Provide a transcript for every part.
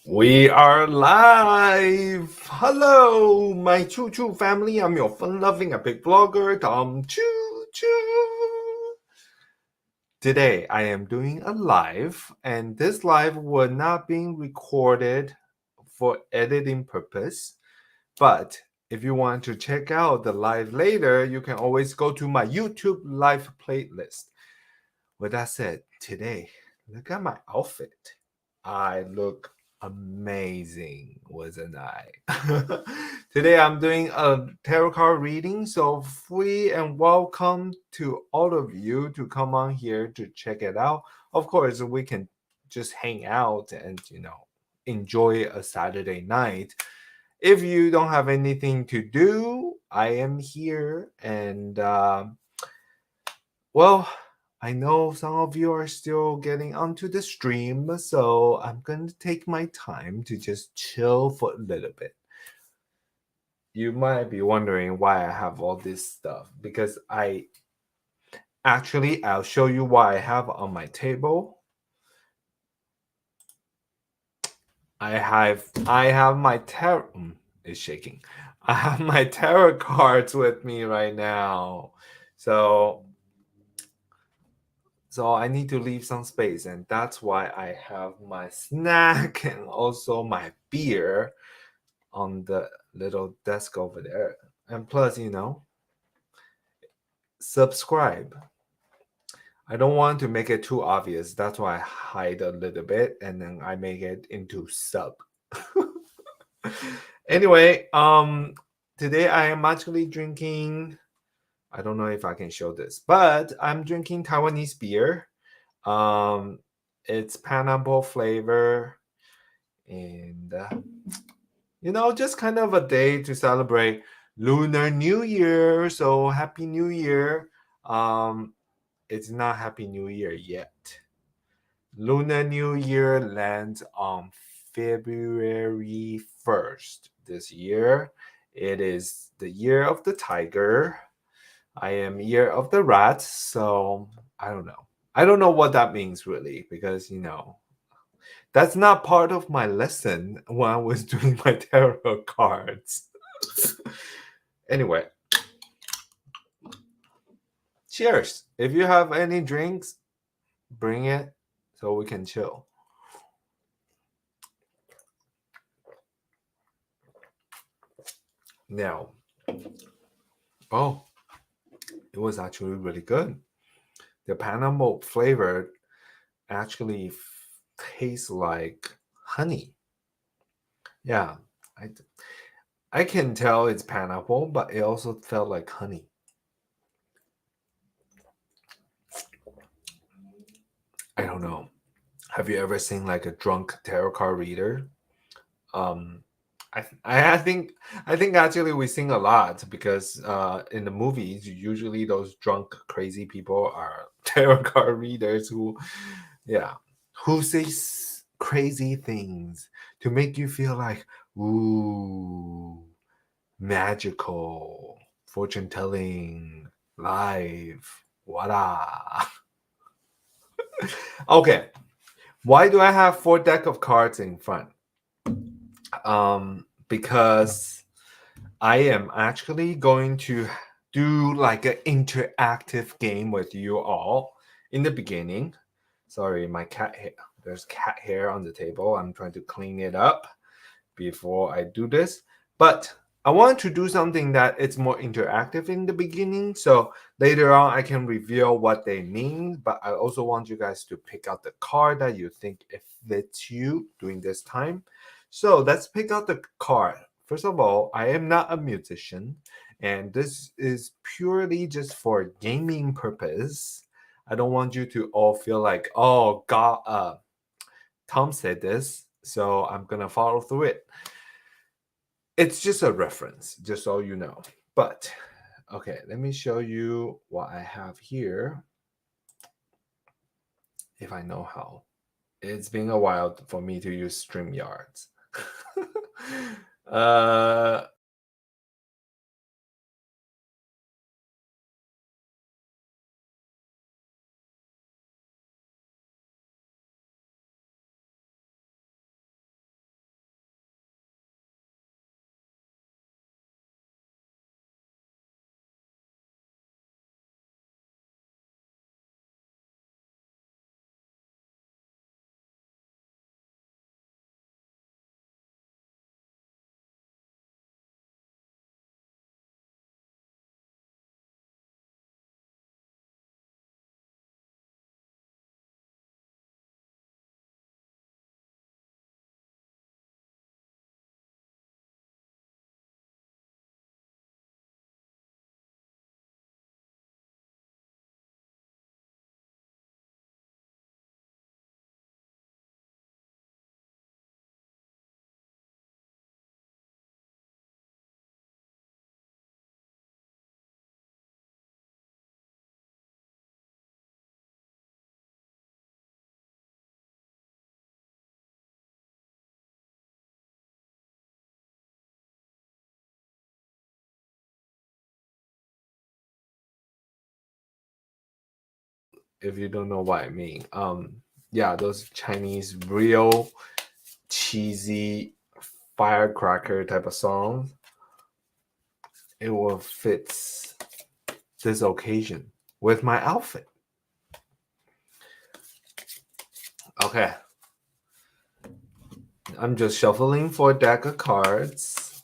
We are live! Hello, my Chou Chou family. I'm your fun-loving epic blogger, Tom Chou Chou. Today, I am doing a live, and this live will not being recorded for editing purpose. But if you want to check out the live later, you can always go to my YouTube live playlist. With that said, today, look at my outfit. I look amazing, wasn't I? Today I'm doing a tarot card reading, so free and welcome to all of you to come on here to check it out. Of course, we can just hang out and enjoy a Saturday night. If you don't have anything to do, I am here and well, I know some of you are still getting onto the stream, so I'm going to take my time to just chill for a little bit. You might be wondering why I have all this stuff because I'll show you what I have on my table. I have my tarot it's shaking. I have my tarot cards with me right now. So I need to leave some space, and that's why I have my snack and also my beer on the little desk over there. And plus, subscribe. I don't want to make it too obvious. That's why I hide a little bit and then I make it into sub. Anyway, today I am actually drinking, I don't know if I can show this, but I'm drinking Taiwanese beer. It's pineapple flavor, and just kind of a day to celebrate Lunar New Year. So Happy New Year. It's not Happy New Year yet. Lunar New Year lands on February 1st this year. It is the year of the tiger. I am year of the rat, so I don't know. I don't know what that means really because that's not part of my lesson when I was doing my tarot cards. Anyway, cheers. If you have any drinks, bring it so we can chill. Now, oh, it was actually really good. The pineapple flavor actually tastes like honey. Yeah, I can tell it's pineapple, but it also felt like honey. I don't know. Have you ever seen like a drunk tarot card reader? Um, I think actually we sing a lot because in the movies usually those drunk crazy people are tarot card readers who say crazy things to make you feel like ooh magical fortune telling live voila. Okay, why do I have 4 deck of cards in front? Because I am actually going to do like an interactive game with you all in the beginning. Sorry, my cat hair. There's cat hair on the table. I'm trying to clean it up before I do this. But I want to do something that it's more interactive in the beginning. So later on, I can reveal what they mean. But I also want you guys to pick out the card that you think it fits you during this time. So let's pick out the card. First of all, I am not a musician, and this is purely just for gaming purpose. I don't want you to all feel like, oh God, Tom said this, so I'm gonna follow through it. It's just a reference, just so you know. But okay, let me show you what I have here. If I know how. It's been a while for me to use StreamYards. uh if you don't know what I mean. Yeah, those Chinese real cheesy firecracker type of songs. It will fit this occasion with my outfit. Okay. I'm just shuffling for a deck of cards.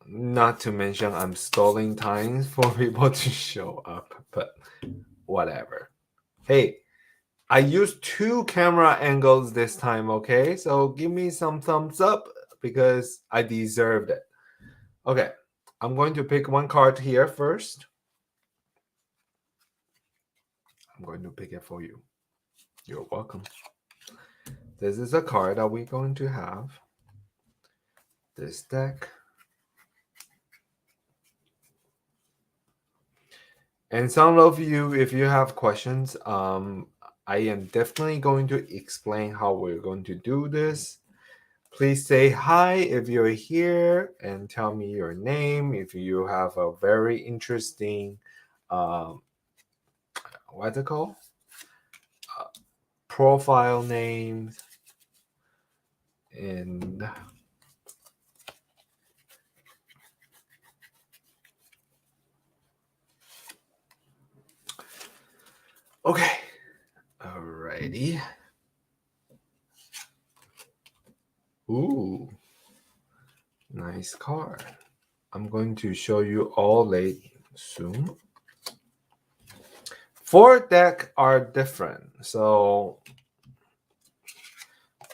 Not to mention I'm stalling time for people to show up, but whatever. Hey, I used 2 camera angles this time, okay? So give me some thumbs up because I deserved it. Okay, I'm going to pick one card here first. I'm going to pick it for you. You're welcome. This is a card that we're going to have. This deck. And some of you, if you have questions, I am definitely going to explain how we're going to do this. Please say hi if you're here and tell me your name. If you have a very interesting, what's it called? Profile name. And okay. Alrighty. Ooh. Nice card. I'm going to show you all late soon. 4 decks are different, so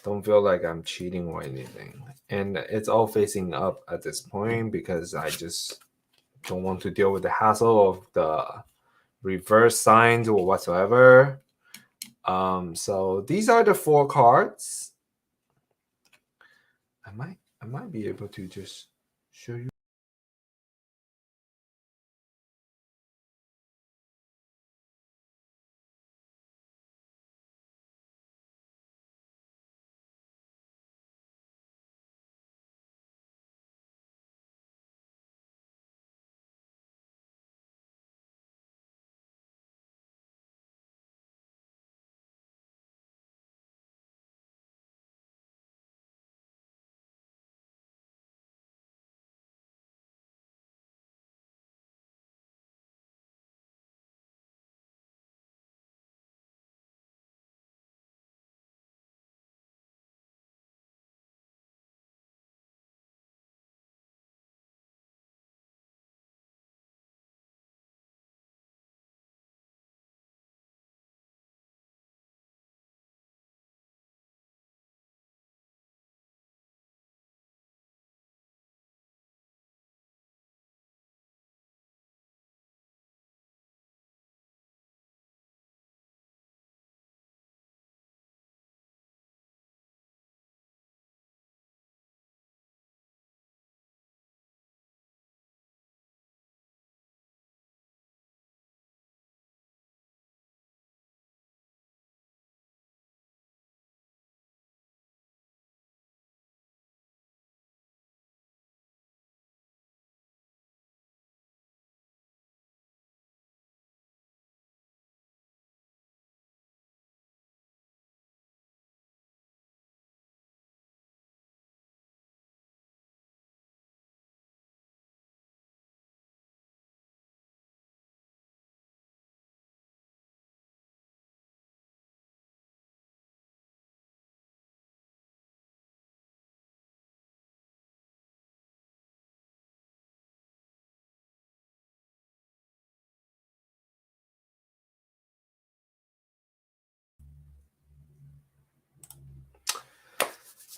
don't feel like I'm cheating or anything. And it's all facing up at this point because I just don't want to deal with the hassle of the reverse signs or whatsoever. So these are the 4 cards. I might be able to just show you.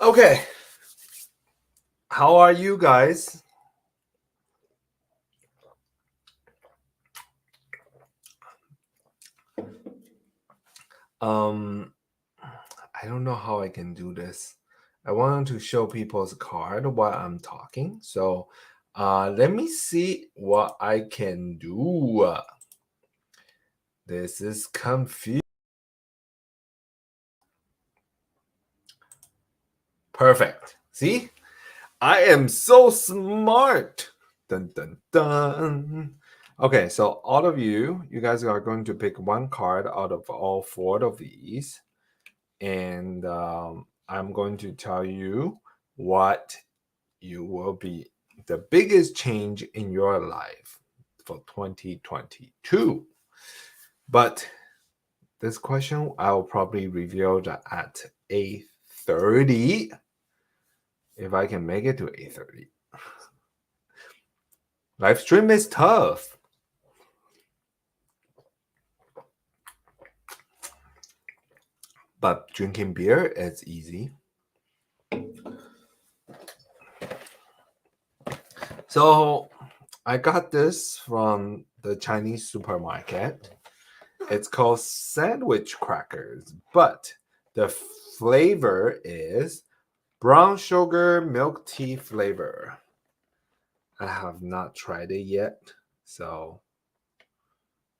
Okay. How are you guys? I don't know how I can do this. I wanted to show people's card while I'm talking. So let me see what I can do. This is confused. Perfect. See? I am so smart. Dun dun dun. Okay, so all of you guys are going to pick one card out of all four of these. And I'm going to tell you what you will be the biggest change in your life for 2022. But this question I will probably reveal that at 8:30 if I can make it to 8:30. Live stream is tough. But drinking beer is easy. So I got this from the Chinese supermarket. It's called sandwich crackers, but the flavor is brown sugar milk tea flavor. I have not tried it yet, so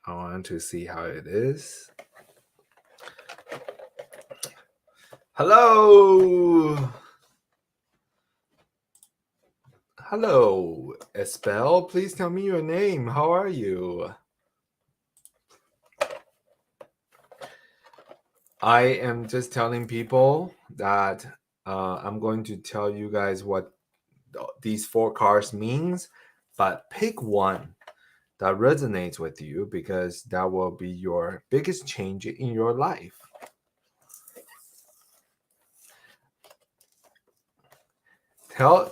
I want to see how it is. Hello! Hello, Espel. Please tell me your name. How are you? I am just telling people that I'm going to tell you guys what these four cards means, but pick one that resonates with you because that will be your biggest change in your life.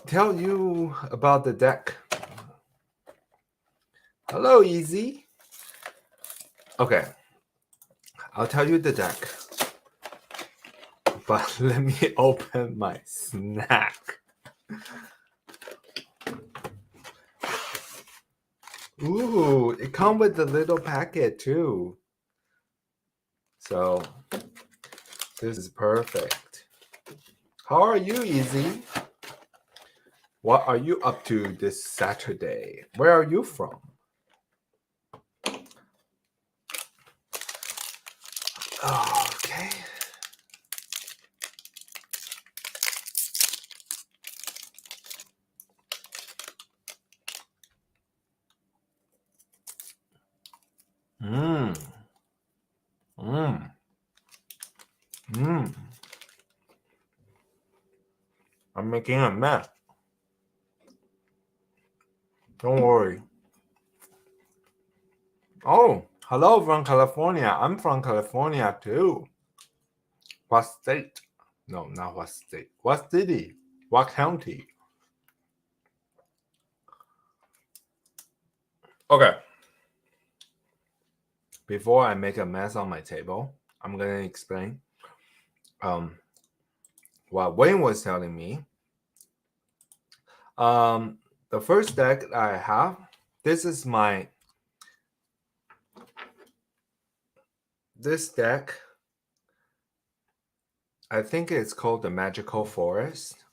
Tell you about the deck. Hello, Easy. Okay, I'll tell you the deck. But let me open my snack. Ooh, it comes with a little packet too. So this is perfect. How are you, Easy? What are you up to this Saturday? Where are you from? Okay. I'm making a mess. Don't worry. Oh, hello from California. I'm from California too. What state? No, not what state. What city? What county? Okay. Before I make a mess on my table, I'm gonna explain what Wayne was telling me. The first deck I have, this deck, I think it's called the Magical Forest.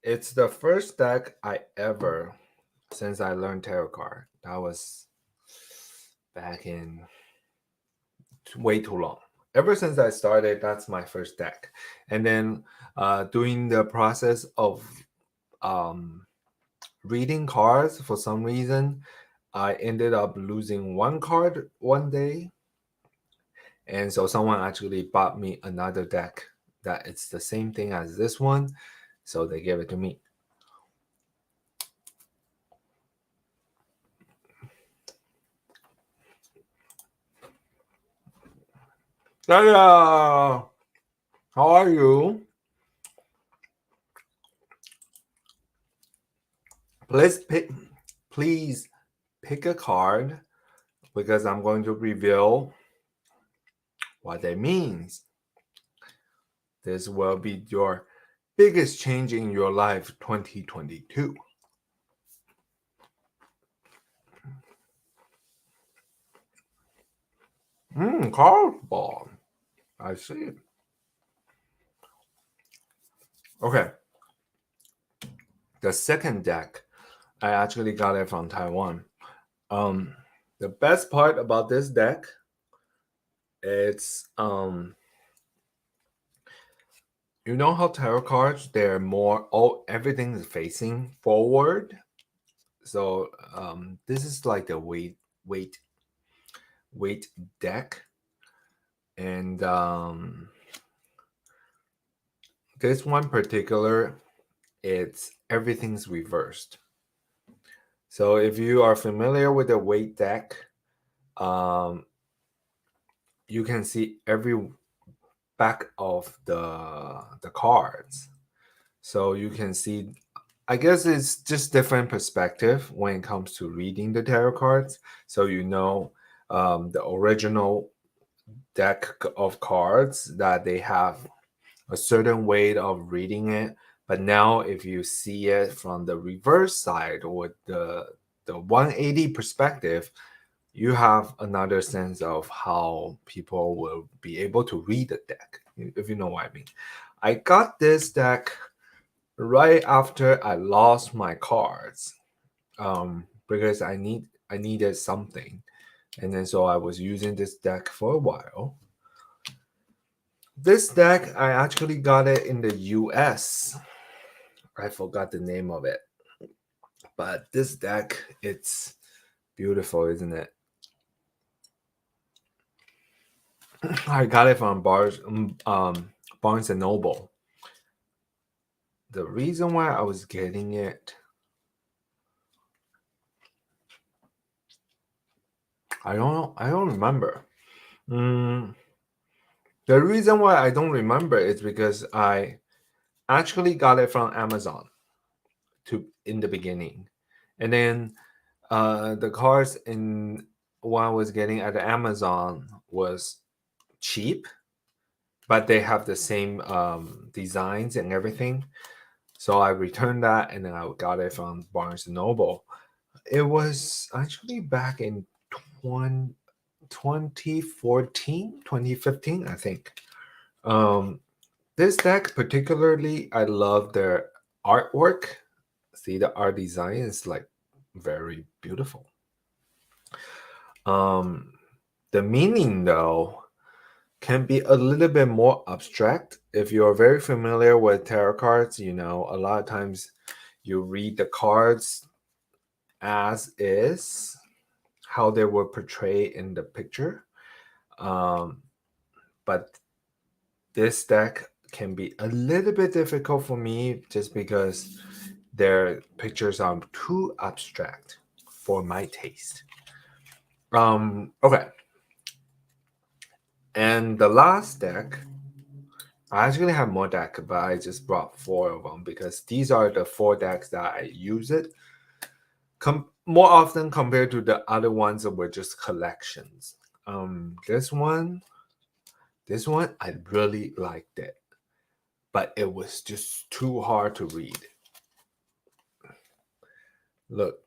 It's the first deck I ever, since I learned tarot card. That was back in way too long. Ever since I started, that's my first deck. And then doing the process of reading cards, for some reason, I ended up losing one card one day. And so someone actually bought me another deck that it's the same thing as this one. So they gave it to me. Hello! How are you? Please pick a card because I'm going to reveal what that means. This will be your biggest change in your life 2022. Cardboard. I see. Okay. The second deck, I actually got it from Taiwan. The best part about this deck, it's you know how tarot cards, they're more everything is facing forward. So this is like the weight deck, and this one particular, it's everything's reversed. So if you are familiar with the weight deck, um, you can see every back of the cards. So you can see, I guess it's just different perspective when it comes to reading the tarot cards. So the original deck of cards that they have a certain way of reading it. But now if you see it from the reverse side or the 180 perspective, you have another sense of how people will be able to read the deck, if you know what I mean. I got this deck right after I lost my cards, because I needed something, and then so I was using this deck for a while. This deck, I actually got it in the US. I forgot the name of it, but this deck, it's beautiful, isn't it? I got it from Barnes and Noble. The reason why I was getting it, I don't know. I don't remember. The reason why I don't remember is because I actually got it from Amazon in the beginning, and then the cards in what I was getting at Amazon was cheap, but they have the same designs and everything. So I returned that, and then I got it from Barnes and Noble. It was actually back in 2014, 2015, I think. This deck particularly, I love their artwork. See, the art design is like very beautiful. The meaning though can be a little bit more abstract. If you're very familiar with tarot cards, a lot of times you read the cards as is, how they were portrayed in the picture. But this deck can be a little bit difficult for me just because their pictures are too abstract for my taste. Okay. And the last deck, I actually have more deck, but I just brought 4 of them because these are the 4 decks that I use it more often compared to the other ones that were just collections. This one, I really liked it, but it was just too hard to read. Look,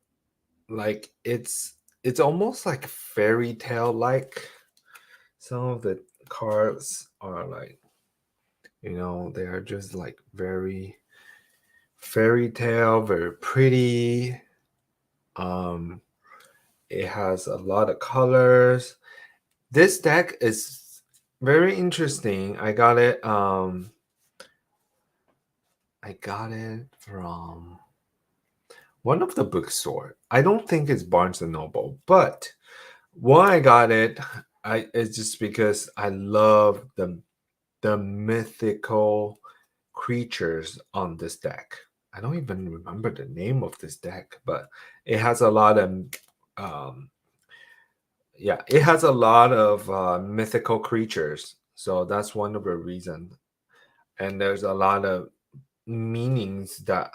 like it's almost like fairy tale like. Some of the cards are like, they are just like very fairy tale, very pretty. It has a lot of colors. This deck is very interesting. I got it from one of the bookstore. I don't think it's Barnes and Noble, but why I got it, it's just because I love the mythical creatures on this deck. I don't even remember the name of this deck, but it has a lot of mythical creatures. So that's one of the reasons. And there's a lot of meanings that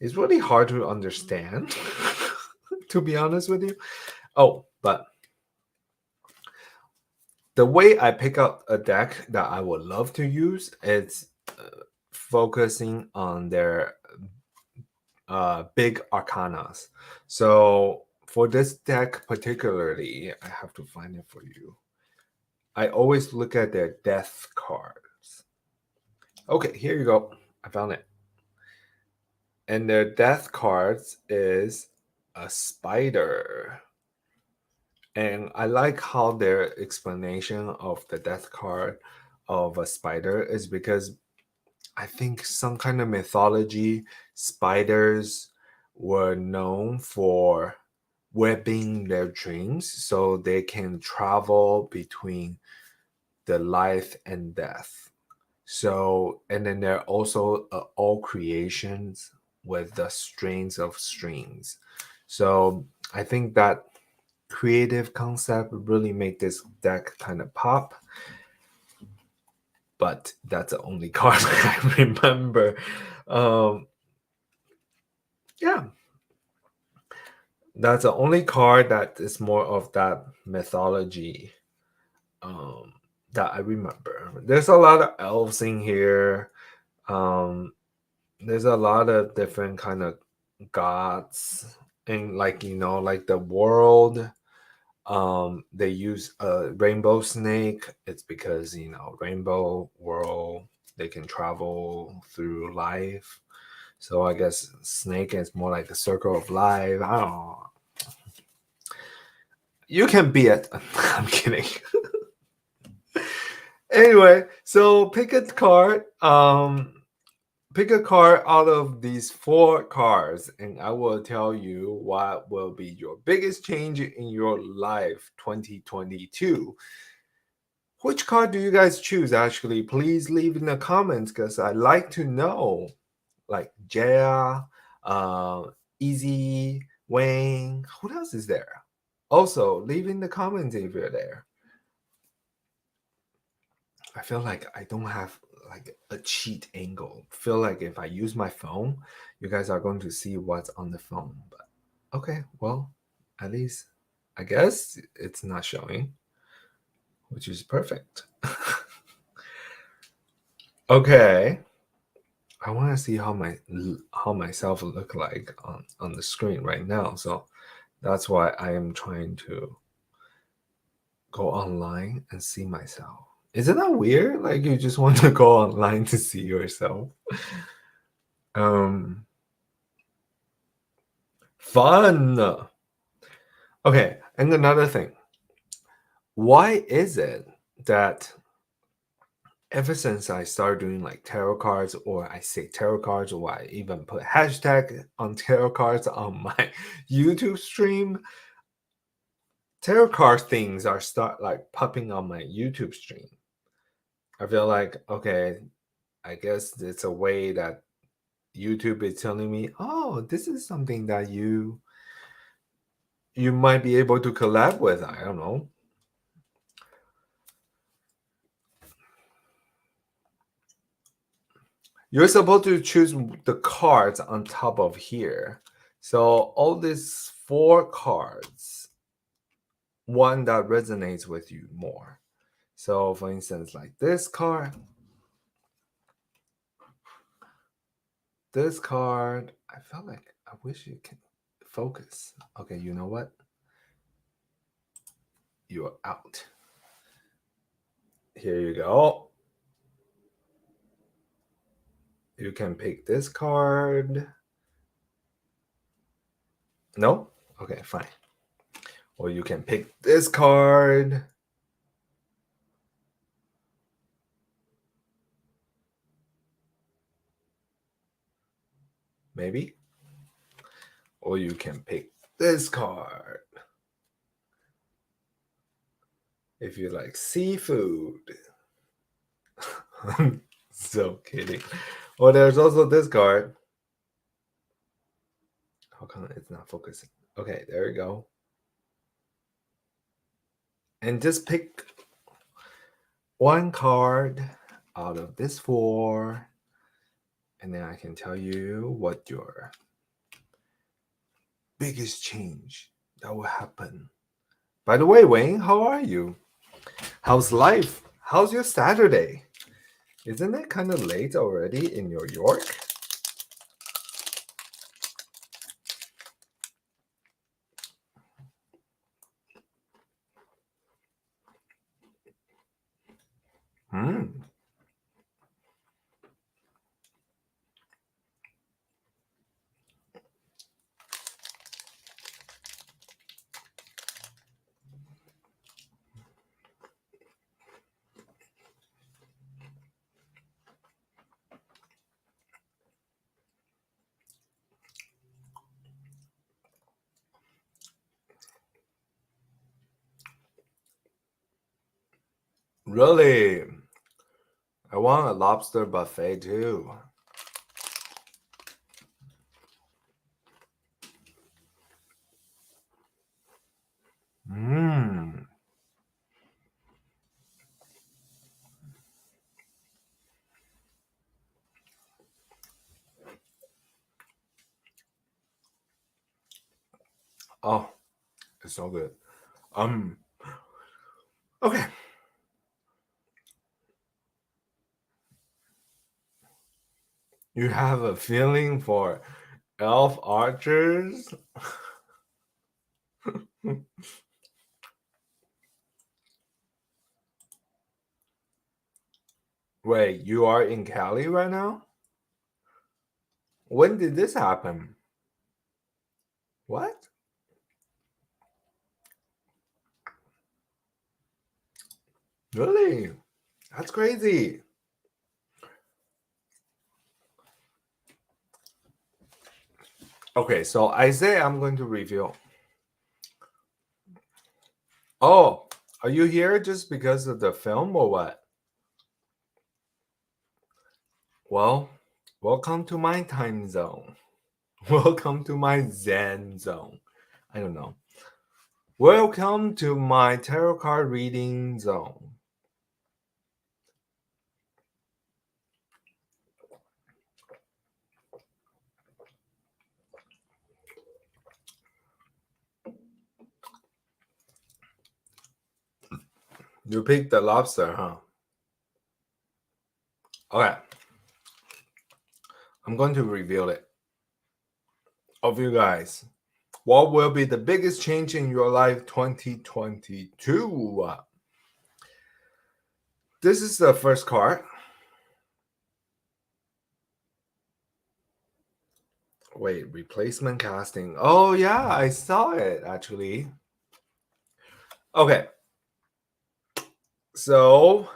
is really hard to understand, to be honest with you. Oh, but the way I pick up a deck that I would love to use is focusing on their big arcanas. So for this deck particularly, I have to find it for you. I always look at their death cards. Okay, here you go. I found it. And their death cards is a spider. And I like how their explanation of the death card of a spider is because I think some kind of mythology, spiders were known for webbing their dreams so they can travel between the life and death. So, and then there are also all creations with the strings of strings. So I think that creative concept really make this deck kind of pop. But that's the only card I remember. Yeah, that's the only card that is more of that mythology um, that I remember. There's a lot of elves in here. Um, there's a lot of different kind of gods, and like like the world. They use a rainbow snake. It's because rainbow world. They can travel through life. So I guess snake is more like the circle of life. I don't know. You can be it. I'm kidding. Anyway, so pick a card. Pick a card out of these 4 cards, and I will tell you what will be your biggest change in your life 2022. Which card do you guys choose? Actually, please leave in the comments because I like to know. Like Jaya, uh, Easy, Wayne. Who else is there? Also, leave in the comments if you're there. I feel like I don't have like a cheat angle. Feel like if I use my phone, you guys are going to see what's on the phone. But okay, well, at least I guess it's not showing, which is perfect. Okay. I want to see how myself look like on the screen right now. So that's why I am trying to go online and see myself. Isn't that weird? Like you just want to go online to see yourself. Um Fun. Okay, and another thing. Why is it that ever since I started doing like tarot cards, or I say tarot cards, or I even put hashtag on tarot cards on my YouTube stream, tarot card things are start like popping on my YouTube stream. I feel like, okay, I guess it's a way that YouTube is telling me, oh, this is something that you might be able to collab with. I don't know. You're supposed to choose the cards on top of here. So all these 4 cards, one that resonates with you more. So for instance, like this card, I felt like I wish you can focus. Okay, you know what? You're out. Here you go. You can pick this card. No? Okay, fine. Or you can pick this card. Maybe. Or you can pick this card. If you like seafood. So kidding. Or there's also this card. How come it's not focusing? Okay, there you go. And just pick one card out of this 4. And then I can tell you what your biggest change that will happen. By the way, Wayne, how are you? How's life? How's your Saturday? Isn't it kind of late already in New York? Hmm. Really? I want a lobster buffet too. Mmm. Oh, it's so good. Um, okay. You have a feeling for elf archers? Wait, you are in Cali right now? When did this happen? What? Really? That's crazy. Okay, so I say I'm going to reveal. Oh, are you here just because of the film or what? Well, welcome to my time zone. Welcome to my Zen zone. I don't know. Welcome to my tarot card reading zone. You picked the lobster, huh? Okay. I'm going to reveal it. Of you guys, what will be the biggest change in your life 2022? This is the first card. Wait, replacement casting. Oh, yeah, I saw it actually. Okay. So,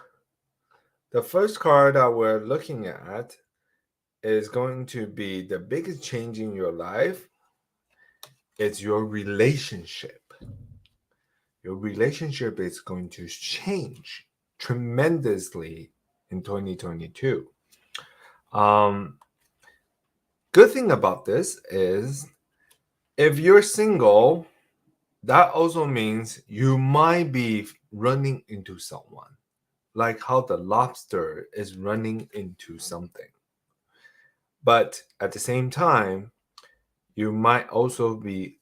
the first card that we're looking at is going to be the biggest change in your life. It's your relationship. Your relationship is going to change tremendously in 2022. Good thing about this is if you're single, that also means you might be running into someone, like how the lobster is running into something. But at the same time, you might also be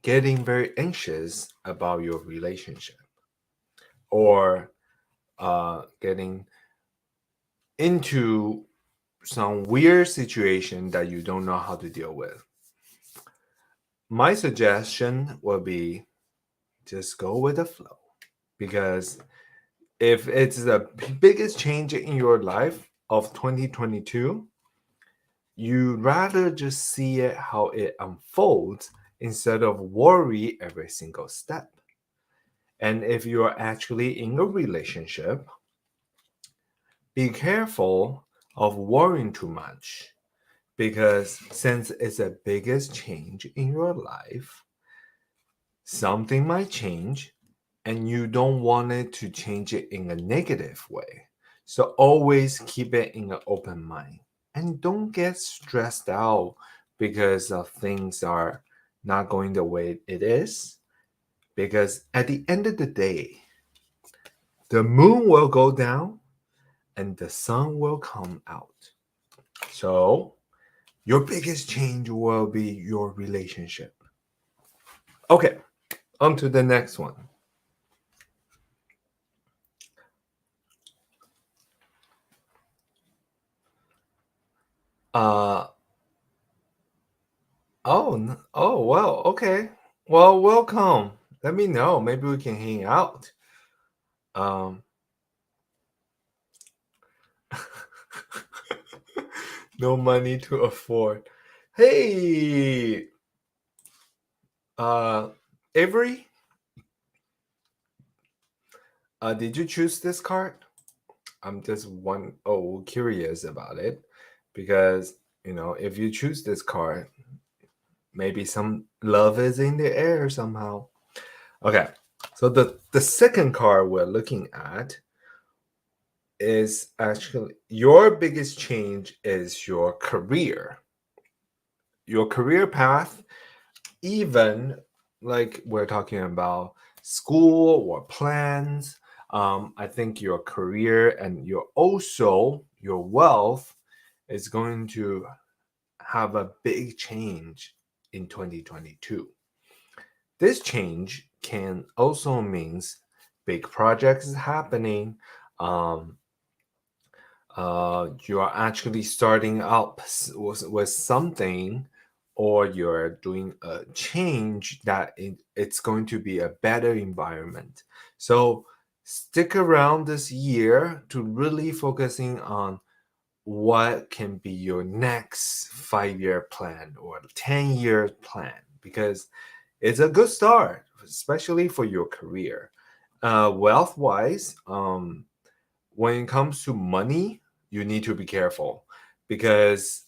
getting very anxious about your relationship or getting into some weird situation that you don't know how to deal with. My suggestion will be just go with the flow because if it's the biggest change in your life of 2022, you'd rather just see it how it unfolds instead of worry every single step. And if you're actually in a relationship, be careful of worrying too much because since it's the biggest change in your life, something might change and you don't want it to change it in a negative way. So always keep it in an open mind and don't get stressed out because of things are not going the way it is. Because at the end of the day, the moon will go down and the sun will come out. So your biggest change will be your relationship. Okay, on to the next one. Uh oh, well, okay. Well, welcome. Let me know. Maybe we can hang out. Um no money to afford. Hey, uh Avery, did you choose this card? I'm just curious about it because if you choose this card, maybe some love is in the air somehow. Okay, so the second card we're looking at is actually your biggest change is your career. Your career path, even like we're talking about school or plans. I think your career and your wealth is going to have a big change in 2022. This change can also means big projects happening. Um, you are actually starting up with something, or you're doing a change that it's going to be a better environment. So stick around this year to really focusing on what can be your next 5-year plan or 10-year plan, because it's a good start, especially for your career. Wealth wise, when it comes to money, you need to be careful, because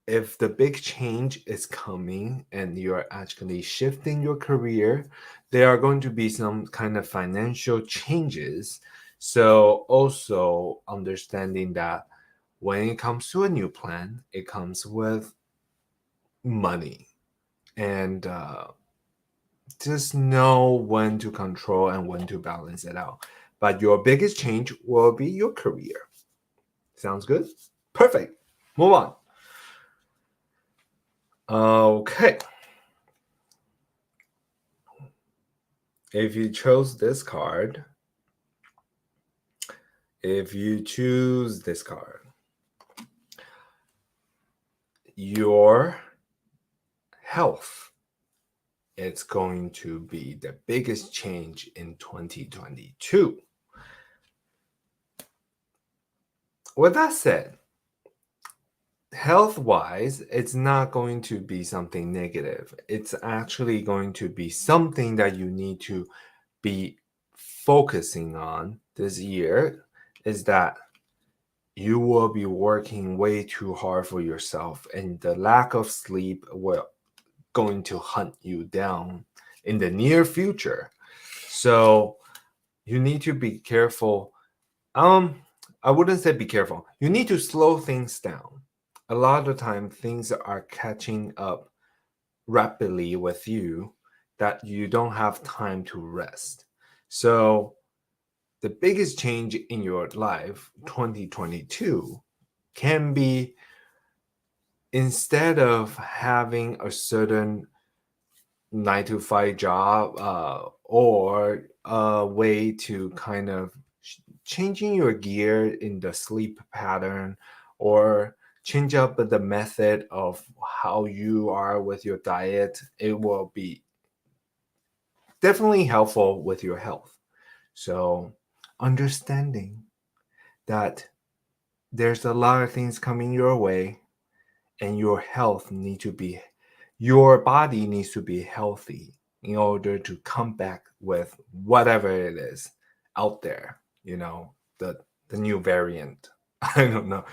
if the big change is coming and you're actually shifting your career, there are going to be some kind of financial changes. So, also understanding that when it comes to a new plan, it comes with money. And just know when to control and when to balance it out. But your biggest change will be your career. Sounds good? Perfect. Move on. Okay. If you chose this card, if you choose this card, your health, it's going to be the biggest change in 2022. With that said, health wise, it's not going to be something negative. It's actually going to be something that you need to be focusing on this year, is that you will be working way too hard for yourself, and the lack of sleep will going to hunt you down in the near future. So you need to be careful. I wouldn't say be careful. You need to slow things down. A lot of the time things are catching up rapidly with you that you don't have time to rest. So the biggest change in your life 2022 can be, instead of having a certain 9 to 5 job, or a way to kind of changing your gear in the sleep pattern, or change up the method of how you are with your diet, it will be definitely helpful with your health. So understanding that there's a lot of things coming your way, and your body needs to be healthy in order to come back with whatever it is out there, the new variant. I don't know.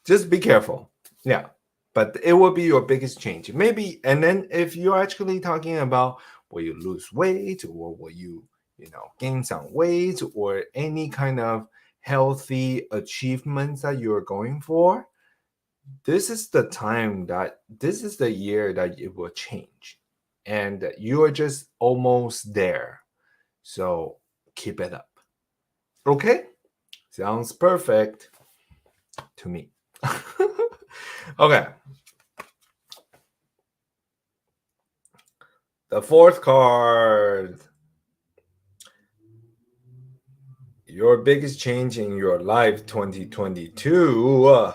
Just be careful. Yeah. But it will be your biggest change. Maybe, and then if you're actually talking about will you lose weight, or will you gain some weight, or any kind of healthy achievements that you're going for, this is the year that it will change. And you are just almost there. So keep it up. Okay? Sounds perfect to me. Okay. The fourth card. Your biggest change in your life 2022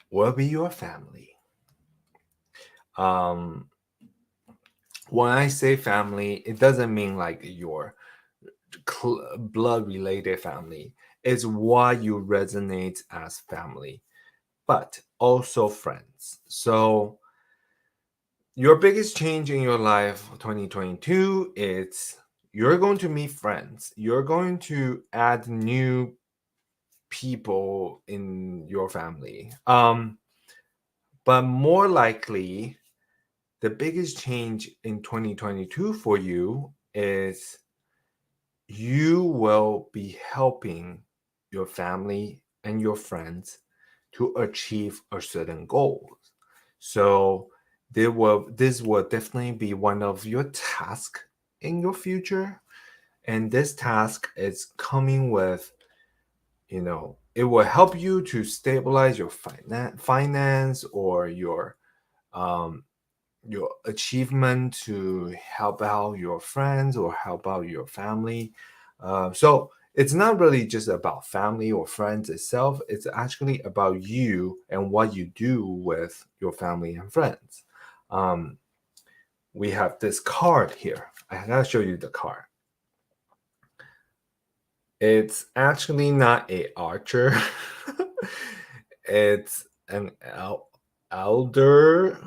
will be your family. When I say family, it doesn't mean like your blood related family. It's what you resonate as family, but also friends. So your biggest change in your life 2022 is you're going to meet friends. You're going to add new people in your family. But more likely, the biggest change in 2022 for you is you will be helping your family and your friends to achieve a certain goal. So this will definitely be one of your tasks in your future. And this task is coming with, it will help you to stabilize your finance or um, your achievement to help out your friends or help out your family. So it's not really just about family or friends itself. It's actually about you and what you do with your family and friends. Um, we have this card here. I gotta show you the card. It's actually not a archer. It's an elder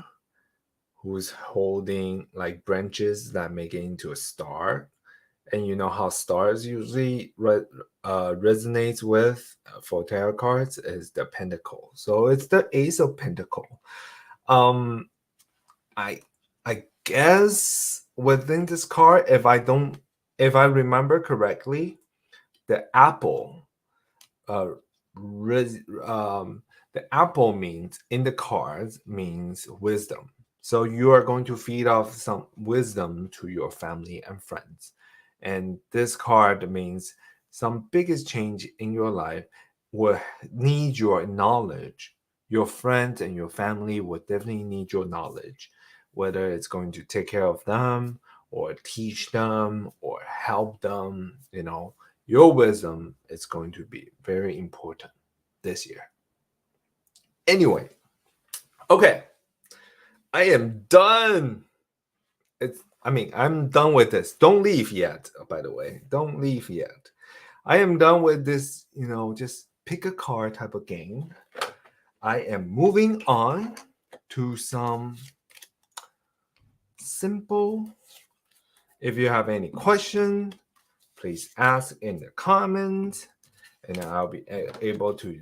who's holding like branches that make it into a star. And you know how stars usually resonates with for tarot cards is the Pentacle. So it's the Ace of Pentacle. Um, I I guess within this card, if I remember correctly, the apple uh, res- um, the apple means in the cards means wisdom. So you are going to feed off some wisdom to your family and friends. And this card means some biggest change in your life will need your knowledge. Your friends and your family will definitely need your knowledge, whether it's going to take care of them or teach them or help them, your wisdom is going to be very important this year. Anyway, okay, I am done. I'm done with this. Don't leave yet, by the way. Don't leave yet. I am done with this, just pick a card type of game. I am moving on to some simple. If you have any question, please ask in the comments, and I'll be able to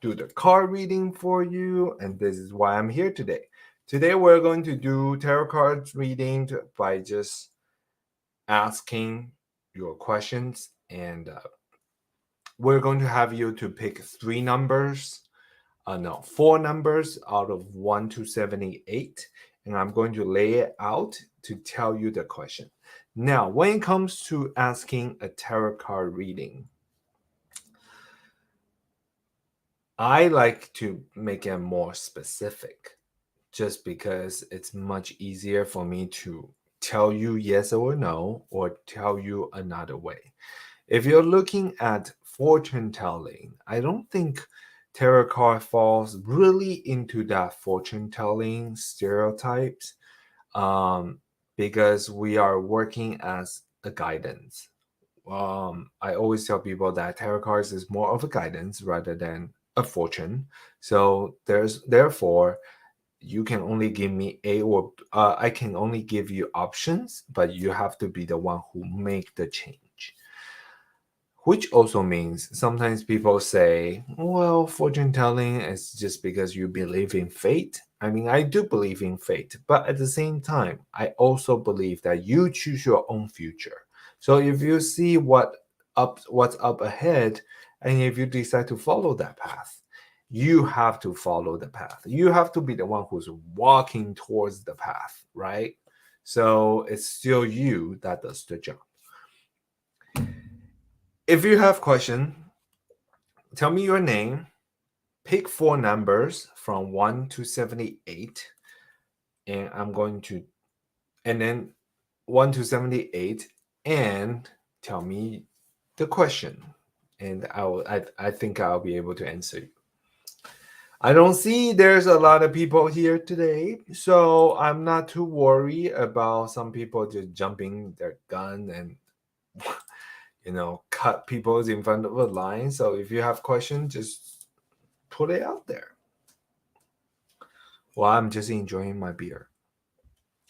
do the card reading for you. And this is why I'm here today. Today we're going to do tarot cards reading by just asking your questions, and we're going to have you to pick three numbers. No, four numbers out of 1 to 78, and I'm going to lay it out to tell you the question. Now, when it comes to asking a tarot card reading, I like to make it more specific just because it's much easier for me to tell you yes or no or tell you another way. If you're looking at fortune telling, I don't think tarot card falls really into that fortune telling stereotypes, um, because we are working as a guidance. I always tell people that tarot cards is more of a guidance rather than a fortune. So therefore you can only give me I can only give you options, but you have to be the one who make the change. Which also means sometimes people say, well, fortune telling is just because you believe in fate. I mean, I do believe in fate, but at the same time, I also believe that you choose your own future. So if you see what's up ahead, and if you decide to follow that path, you have to follow the path. You have to be the one who's walking towards the path, right? So it's still you that does the job. If you have question, tell me your name, pick four numbers from 1 to 78, and and then 1 to 78, and tell me the question. And I think I'll be able to answer you. I don't see there's a lot of people here today, so I'm not too worried about some people just jumping their gun and cut people's in front of a line. So if you have questions, just put it out there. Well, I'm just enjoying my beer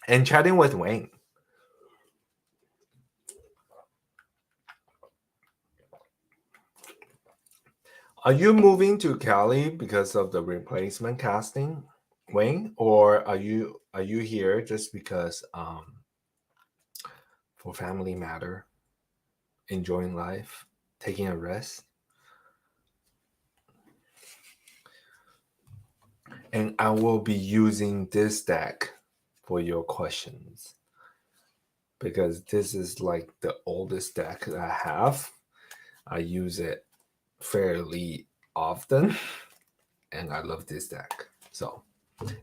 and chatting with Wayne. Are you moving to Cali because of the replacement casting, Wayne, or are you here just because for family matter? enjoying life, taking a rest. And I will be using this deck for your questions because this is like the oldest deck that I have. I use it fairly often and I love this deck. So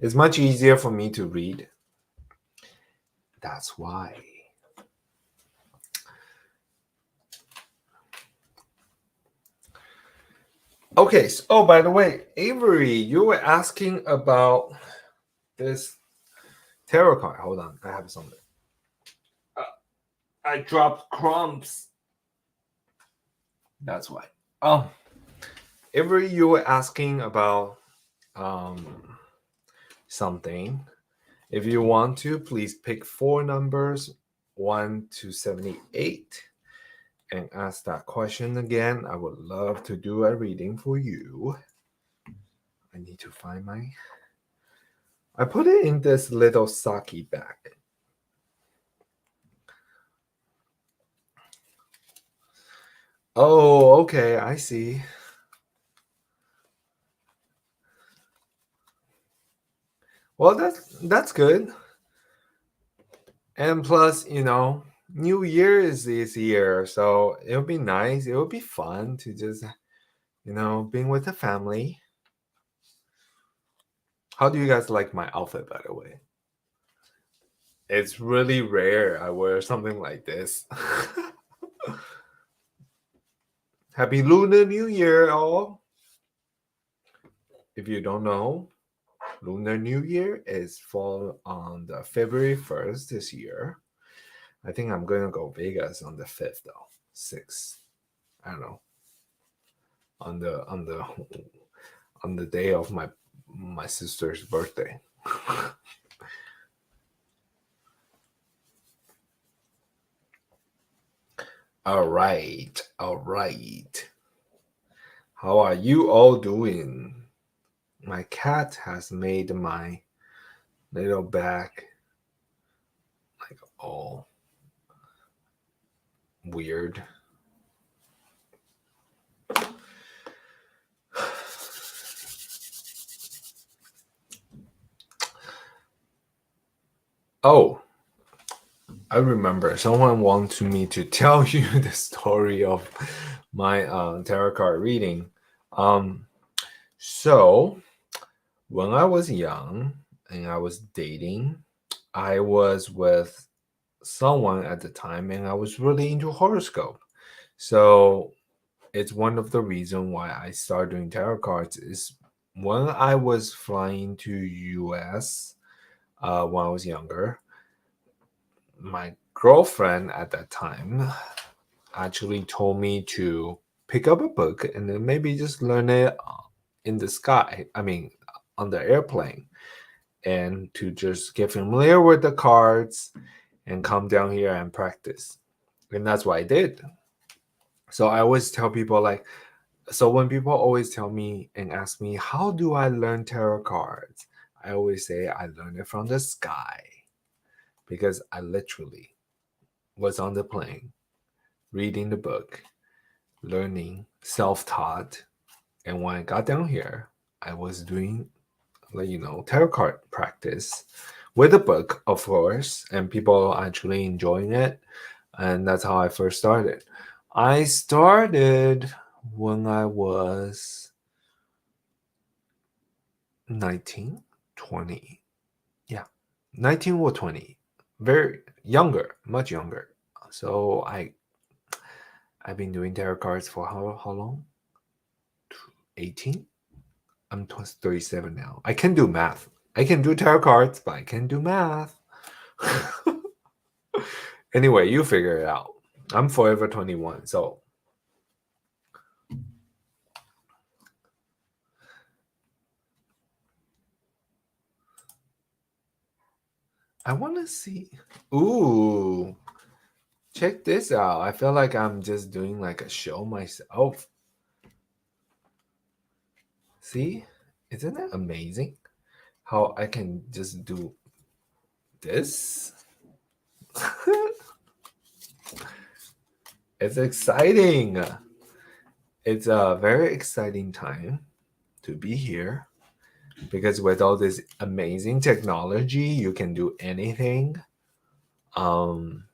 it's much easier for me to read. That's why. Okay, so, oh, by the way, Avery, you were asking about this tarot card. Hold on, I have something. I dropped crumbs. That's why. Oh, Avery, you were asking about something. If you want to, please pick 4 numbers, 1 to 78, and ask that question again. I would love to do a reading for you. I need to find my... I put it in this little sake bag. Oh, okay, I see. Well, that's good. And plus, New Year is this year, so it'll be nice. It'll be fun to just, being with the family. How do you guys like my outfit, by the way? It's really rare I wear something like this. Happy Lunar New Year, all. If you don't know, Lunar New Year is fall on the February 1st this year. I think I'm gonna go Vegas on the 5th though. 6th. I don't know. On the day of my sister's birthday. All right. How are you all doing? My cat has made my little bag like all weird. Oh, I remember someone wants me to tell you the story of my tarot card reading. So when I was young and I was dating, I was with someone at the time and I was really into horoscope. So it's one of the reasons why I started doing tarot cards is when I was flying to US when I was younger, my girlfriend at that time actually told me to pick up a book and then maybe just learn it in the sky. I mean, on the airplane, and to just get familiar with the cards and come down here and practice. And that's what I did. So I always tell people so when people always tell me and ask me, how do I learn tarot cards? I always say I learned it from the sky because I literally was on the plane, reading the book, learning, self-taught. And when I got down here, I was doing tarot card practice with a book, of course, and people actually enjoying it. And that's how I first started. I started when I was 19, 20. Yeah, 19 or 20. Very younger, much younger. So I've been doing tarot cards for how long? 18? I'm 37 now. I can do math. I can do tarot cards, but I can do math. Anyway, you figure it out. I'm forever 21, so I want to see. Ooh, check this out. I feel like I'm just doing like a show myself. See, isn't it amazing how I can just do this? It's exciting. It's a very exciting time to be here because with all this amazing technology, you can do anything. Um,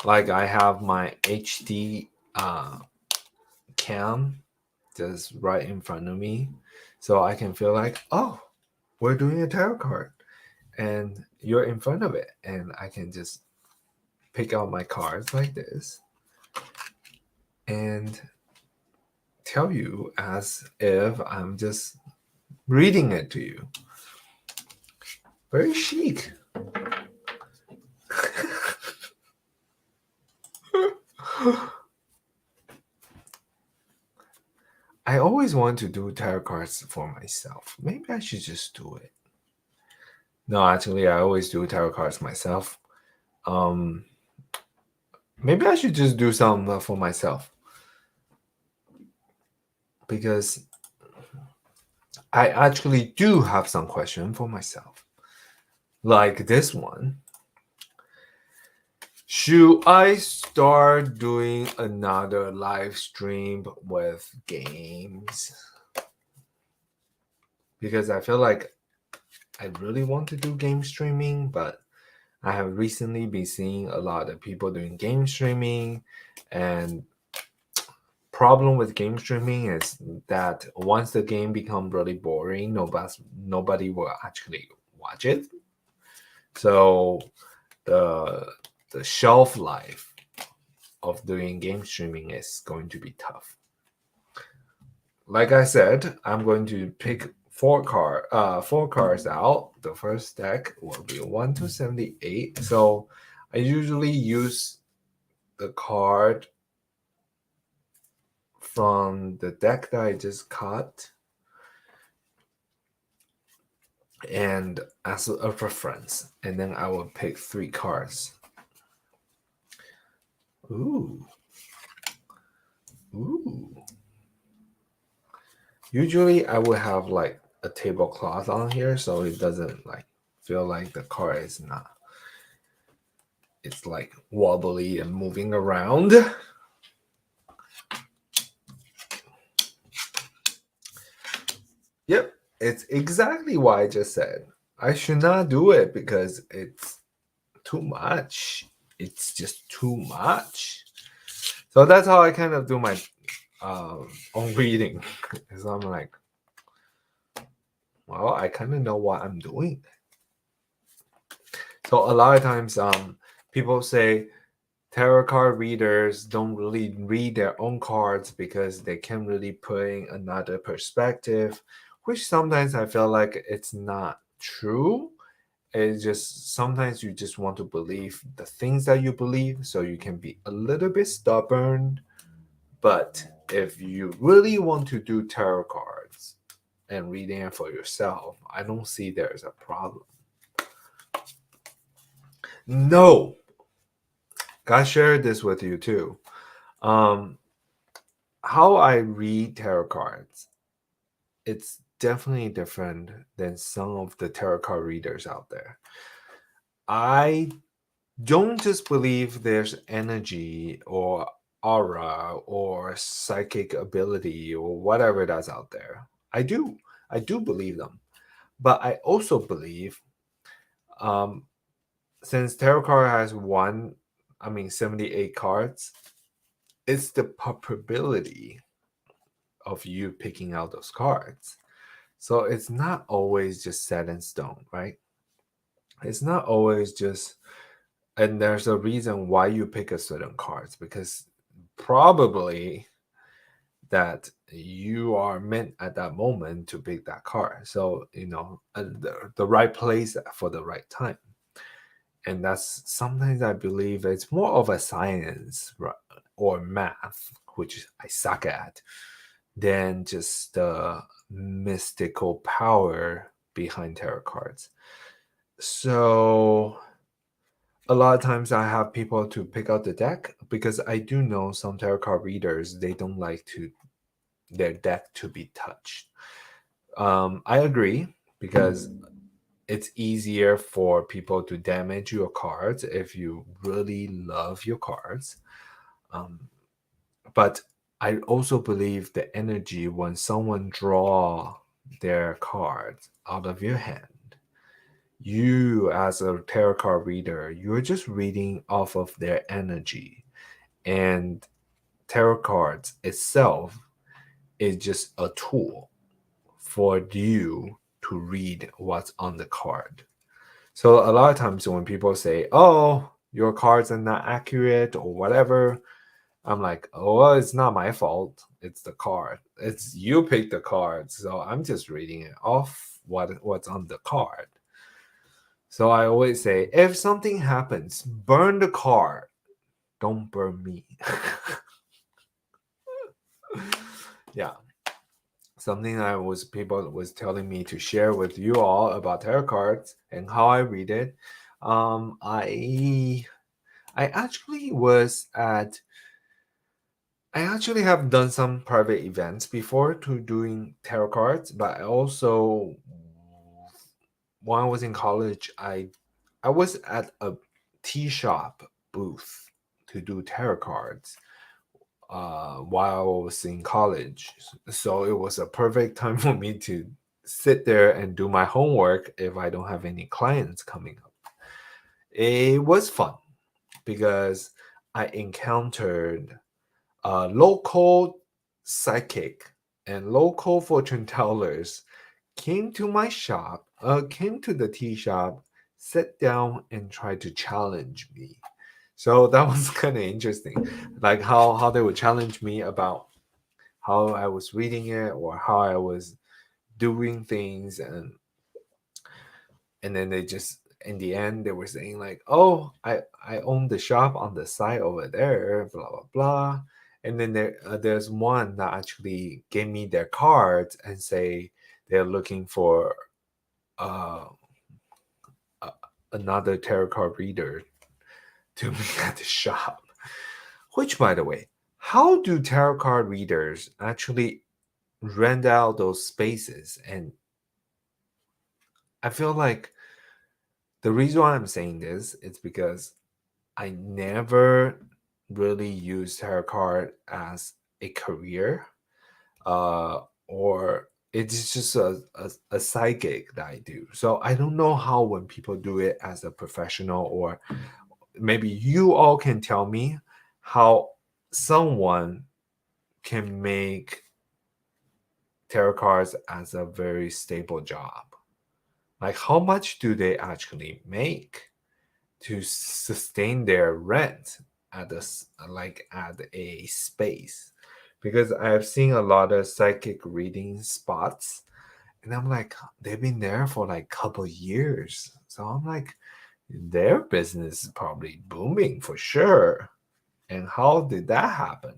like I have my HD cam just right in front of me, so I can feel like, oh, we're doing a tarot card, and you're in front of it, and I can just pick out my cards like this and tell you as if I'm just reading it to you. Very chic. I always want to do tarot cards for myself. Maybe I should just do it. No, actually, I always do tarot cards myself. Um, maybe I should just do some for myself because I actually do have some question for myself, like this one. Should I start doing another live stream with games? Because I feel like I really want to do game streaming, but I have recently been seeing a lot of people doing game streaming, and problem with game streaming is that once the game becomes really boring, nobody will actually watch it. So the the shelf life of doing game streaming is going to be tough. Like I said, I'm going to pick four cards out. The first deck will be 1 to 78. So I usually use the card from the deck that I just cut and as a reference, and then I will pick 3 cards. Ooh. Usually I would have like a tablecloth on here so it doesn't like feel like the card is not, it's like wobbly and moving around. Yep, it's exactly what I just said. I should not do it because it's too much. It's just too much. So that's how I kind of do my own reading. Because I'm like, well, I kind of know what I'm doing. So a lot of times people say tarot card readers don't really read their own cards because they can't really put in another perspective, which sometimes I feel like it's not true. It's just sometimes you just want to believe the things that you believe, so you can be a little bit stubborn. But if you really want to do tarot cards and reading it for yourself, I don't see there's a problem. No, I shared this with you too. How I read tarot cards, it's definitely different than some of the tarot card readers out there. I don't just believe there's energy or aura or psychic ability or whatever that's out there. I do believe them. But I also believe um, since tarot card has 78 cards, it's the probability of you picking out those cards. So it's not always just set in stone, right? It's not always just, and there's a reason why you pick a certain cards because probably that you are meant at that moment to pick that card. So, the right place for the right time. And that's sometimes I believe it's more of a science or math, which I suck at, than just the mystical power behind tarot cards. So a lot of times I have people to pick out the deck because I do know some tarot card readers, they don't like their deck to be touched. I agree because it's easier for people to damage your cards if you really love your cards. But I also believe the energy when someone draw their cards out of your hand, you as a tarot card reader, you're just reading off of their energy. And tarot cards itself is just a tool for you to read what's on the card. So a lot of times when people say, "Oh, your cards are not accurate" or whatever, I'm like, "Oh, well, it's not my fault. It's the card. It's you picked the card, so I'm just reading it off what's on the card." So I always say, if something happens, burn the card. Don't burn me. Yeah. Something I was people was telling me to share with you all about tarot cards and how I read it. I actually was at I actually have done some private events before to doing tarot cards, but I also when I was in college, I was at a tea shop booth to do tarot cards while I was in college. So it was a perfect time for me to sit there and do my homework if I don't have any clients coming up. It was fun because I encountered a local psychic and local fortune tellers came to my shop, came to the tea shop, sat down and tried to challenge me. So that was kind of interesting, like how they would challenge me about how I was reading it or how I was doing things, and then they just in the end they were saying like, "Oh, I own the shop on the side over there," blah blah blah. And then there's one that actually gave me their cards and say they're looking for uh, a- another tarot card reader to be at the shop. Which, by the way, how do tarot card readers actually rent out those spaces? And I feel like the reason why I'm saying this is because I never really used tarot card as a career, or it's just a side gig that I do. So I don't know how when people do it as a professional, or maybe you all can tell me how someone can make tarot cards as a very stable job. Like, how much do they actually make to sustain their rent at at a space? Because I've seen a lot of psychic reading spots, and I'm like, they've been there for like a couple years. So I'm like, their business is probably booming for sure. And how did that happen?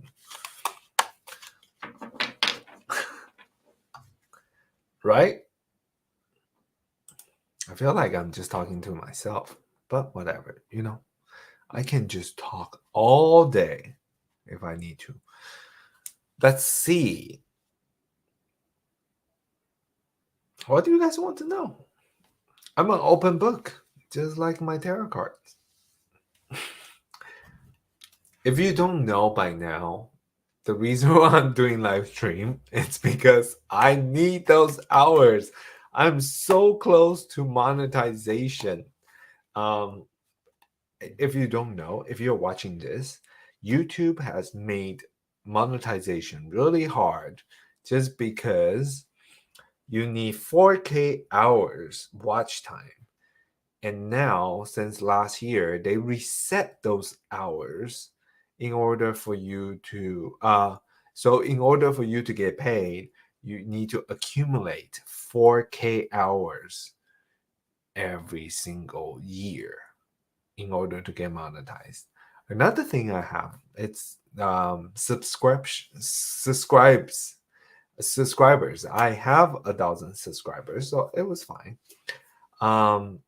Right? I feel like I'm just talking to myself, but whatever, I can just talk all day if I need to. Let's see. What do you guys want to know? I'm an open book, just like my tarot cards. If you don't know by now, the reason why I'm doing live stream is because I need those hours. I'm so close to monetization. Um, if you don't know, if you're watching this, YouTube has made monetization really hard just because you need 4K hours watch time. And now, since last year, they reset those hours in order for you to in order for you to get paid, you need to accumulate 4K hours every single year in order to get monetized. Another thing I have, it's subscribers. I have 1,000 subscribers, so it was fine. Um,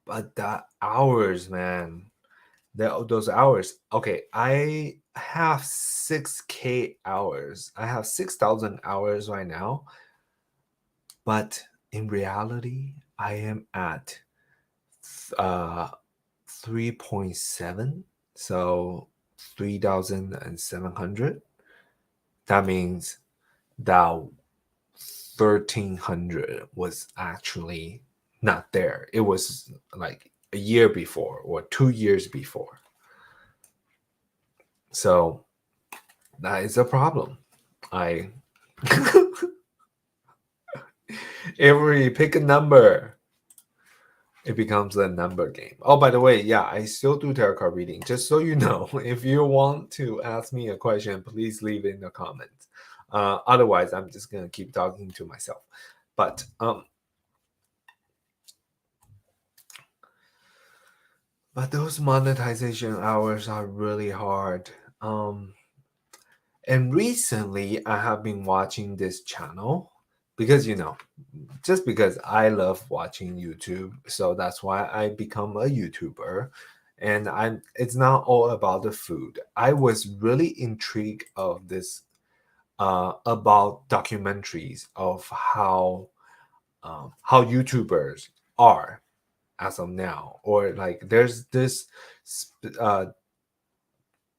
but the hours, man, those hours. Okay, I have 6K hours. I have 6,000 hours right now, but in reality, I am at uh 3.7, so 3,700. That means that 1,300 was actually not there. It was like a year before or 2 years before. So that is a problem. I If we pick a number, it becomes a number game. Oh, by the way, yeah, I still do tarot card reading. Just so you know, if you want to ask me a question, please leave it in the comments. Otherwise, I'm just gonna keep talking to myself. But those monetization hours are really hard. And recently, I have been watching this channel because just because I love watching YouTube, so that's why I become a YouTuber. And it's not all about the food. I was really intrigued of this about documentaries of how YouTubers are as of now, or like uh,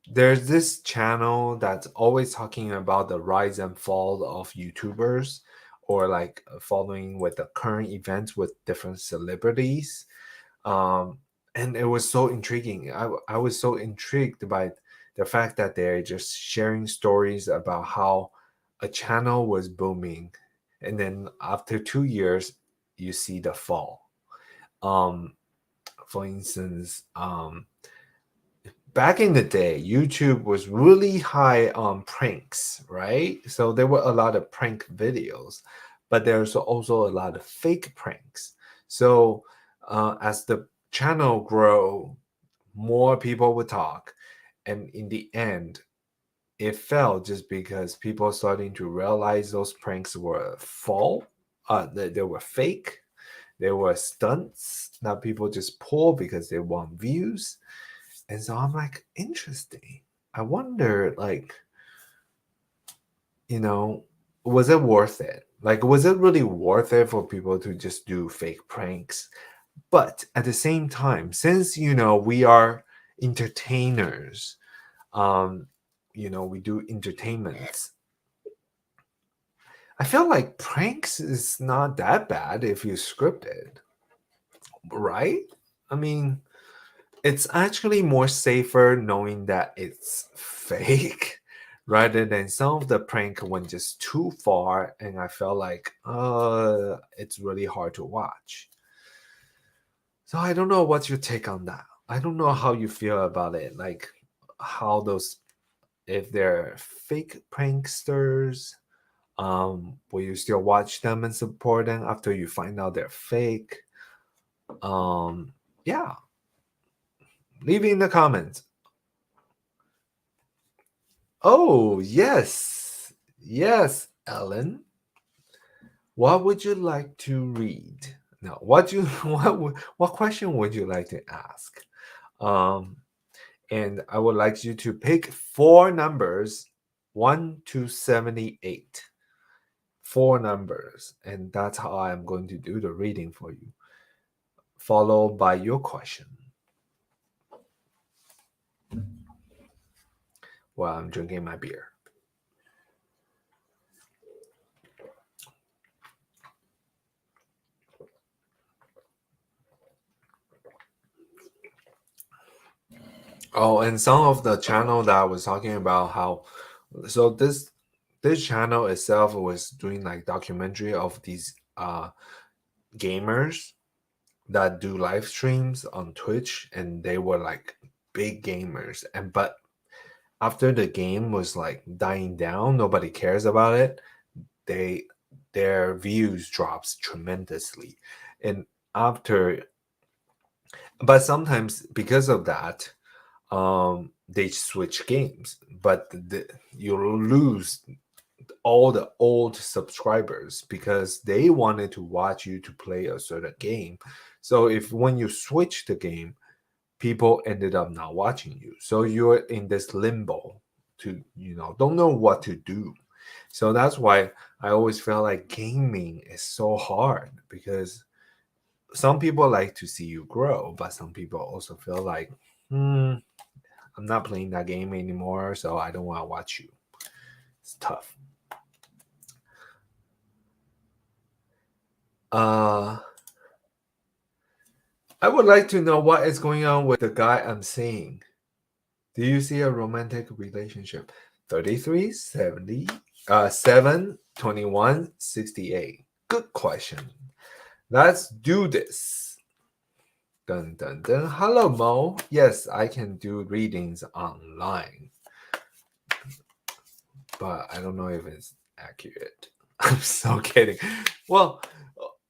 there's this channel that's always talking about the rise and fall of YouTubers, or like following with the current events with different celebrities. Um, and it was so intriguing. I was so intrigued by the fact that they're just sharing stories about how a channel was booming, and then after 2 years, you see the fall. Um, for instance, back in the day, YouTube was really high on pranks, right? So there were a lot of prank videos, but there's also a lot of fake pranks. So as the channel grow, more people would talk, and in the end, it fell just because people starting to realize those pranks were they were fake, they were stunts that people just pull because they want views. And so I'm like, interesting. I wonder, like, you know, was it worth it? Like, was it really worth it for people to just do fake pranks? But at the same time, since we are entertainers, um, we do entertainments. I feel like pranks is not that bad if you script it, right? I mean, it's actually more safer knowing that it's fake rather than some of the prank went just too far, and I felt like it's really hard to watch. So I don't know what's your take on that. I don't know how you feel about it, like how those, if they're fake pranksters, will you still watch them and support them after you find out they're fake? Yeah, leave it in the comments. Oh, yes. Yes, Ellen. What would you like to read? No, what question would you like to ask? Um, and I would like you to pick four numbers, 1 to 78. Four numbers, and that's how I'm going to do the reading for you, followed by your question. While I'm drinking my beer. Oh, and some of the channel that I was talking about, how so this channel itself was doing like documentary of these gamers that do live streams on Twitch, and they were like big gamers, and but after the game was like dying down, nobody cares about it, they their views drops tremendously. And after, but sometimes because of that, they switch games, but you'll lose all the old subscribers because they wanted to watch you to play a certain game. So if when you switch the game, people ended up not watching you, so you're in this limbo to don't know what to do. So that's why I always felt like gaming is so hard, because some people like to see you grow, but some people also feel like, I'm not playing that game anymore, so I don't want to watch you. It's tough. I would like to know what is going on with the guy I'm seeing. Do you see a romantic relationship? 33, 70, 7, 21, 68. Good question. Let's do this. Dun dun dun. Hello, Mo. Yes, I can do readings online, but I don't know if it's accurate. I'm so kidding. Well,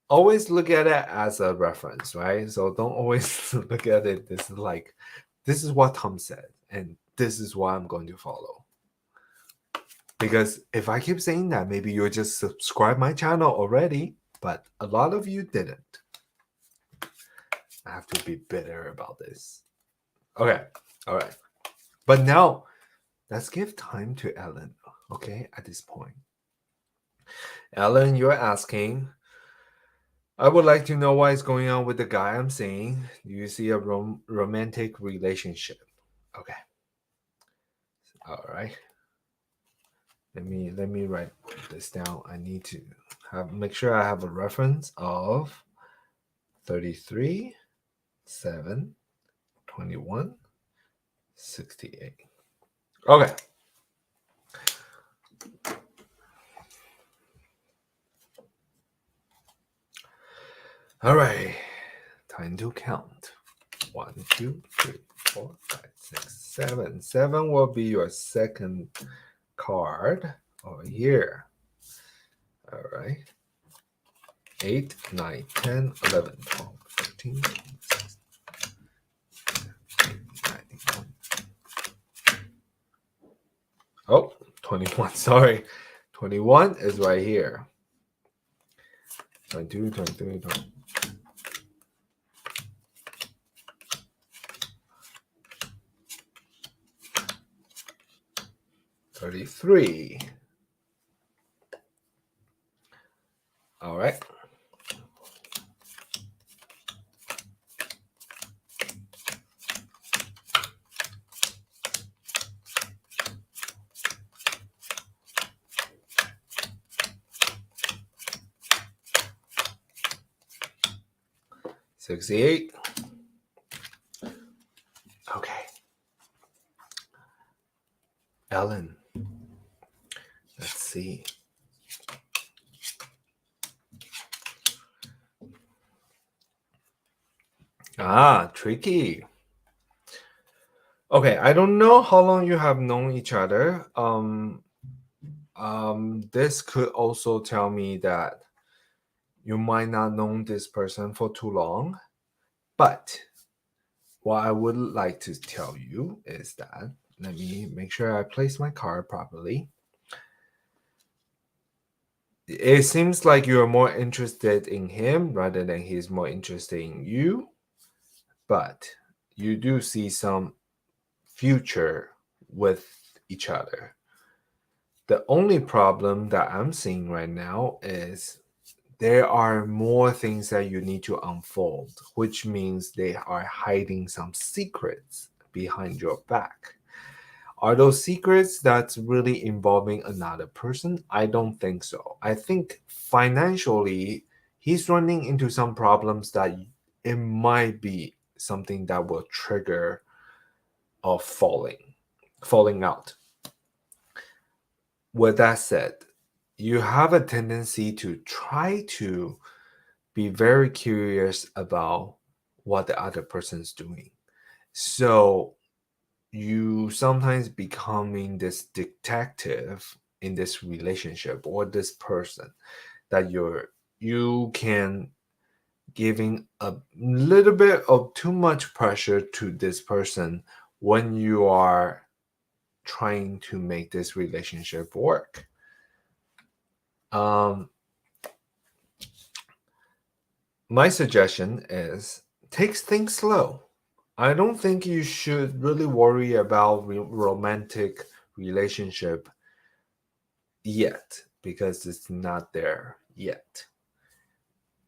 always look at it as a reference, right? So don't always look at it. This is what Tom said, and this is what I'm going to follow. Because if I keep saying that, maybe you'll just subscribe my channel already, but a lot of you didn't. I have to be bitter about this. Okay, all right. But now, let's give time to Ellen, okay, at this point. Ellen, you're asking, I would like to know what is going on with the guy I'm seeing. Do you see a romantic relationship? Okay. All right. Let me write this down. I need to make sure I have a reference of 33, 7, 21, 68. Okay. All right. Time to count. 1, 2, 3, 4, 5, 6, 7. 7 will be your second card over here. All right. 8, 9, 10, 11, 12, 13, 16, 19. Oh, 21. Sorry. 21 is right here. 22, 23, 24. 33. All right. $68. Okay. Ellen. Let's see. Tricky. Okay, I don't know how long you have known each other. This could also tell me that you might not know this person for too long. But what I would like to tell you is that, let me make sure I place my card properly. It seems like you're more interested in him rather than he's more interested in you. But you do see some future with each other. The only problem that I'm seeing right now is there are more things that you need to unfold, which means they are hiding some secrets behind your back. Are those secrets that's really involving another person? I don't think so. I think financially, he's running into some problems that it might be something that will trigger a falling out. With that said, you have a tendency to try to be very curious about what the other person's doing. So you sometimes becoming this detective in this relationship or this person that you can giving a little bit of too much pressure to this person when you are trying to make this relationship work. My suggestion is take things slow. I don't think you should really worry about romantic relationship yet because it's not there yet.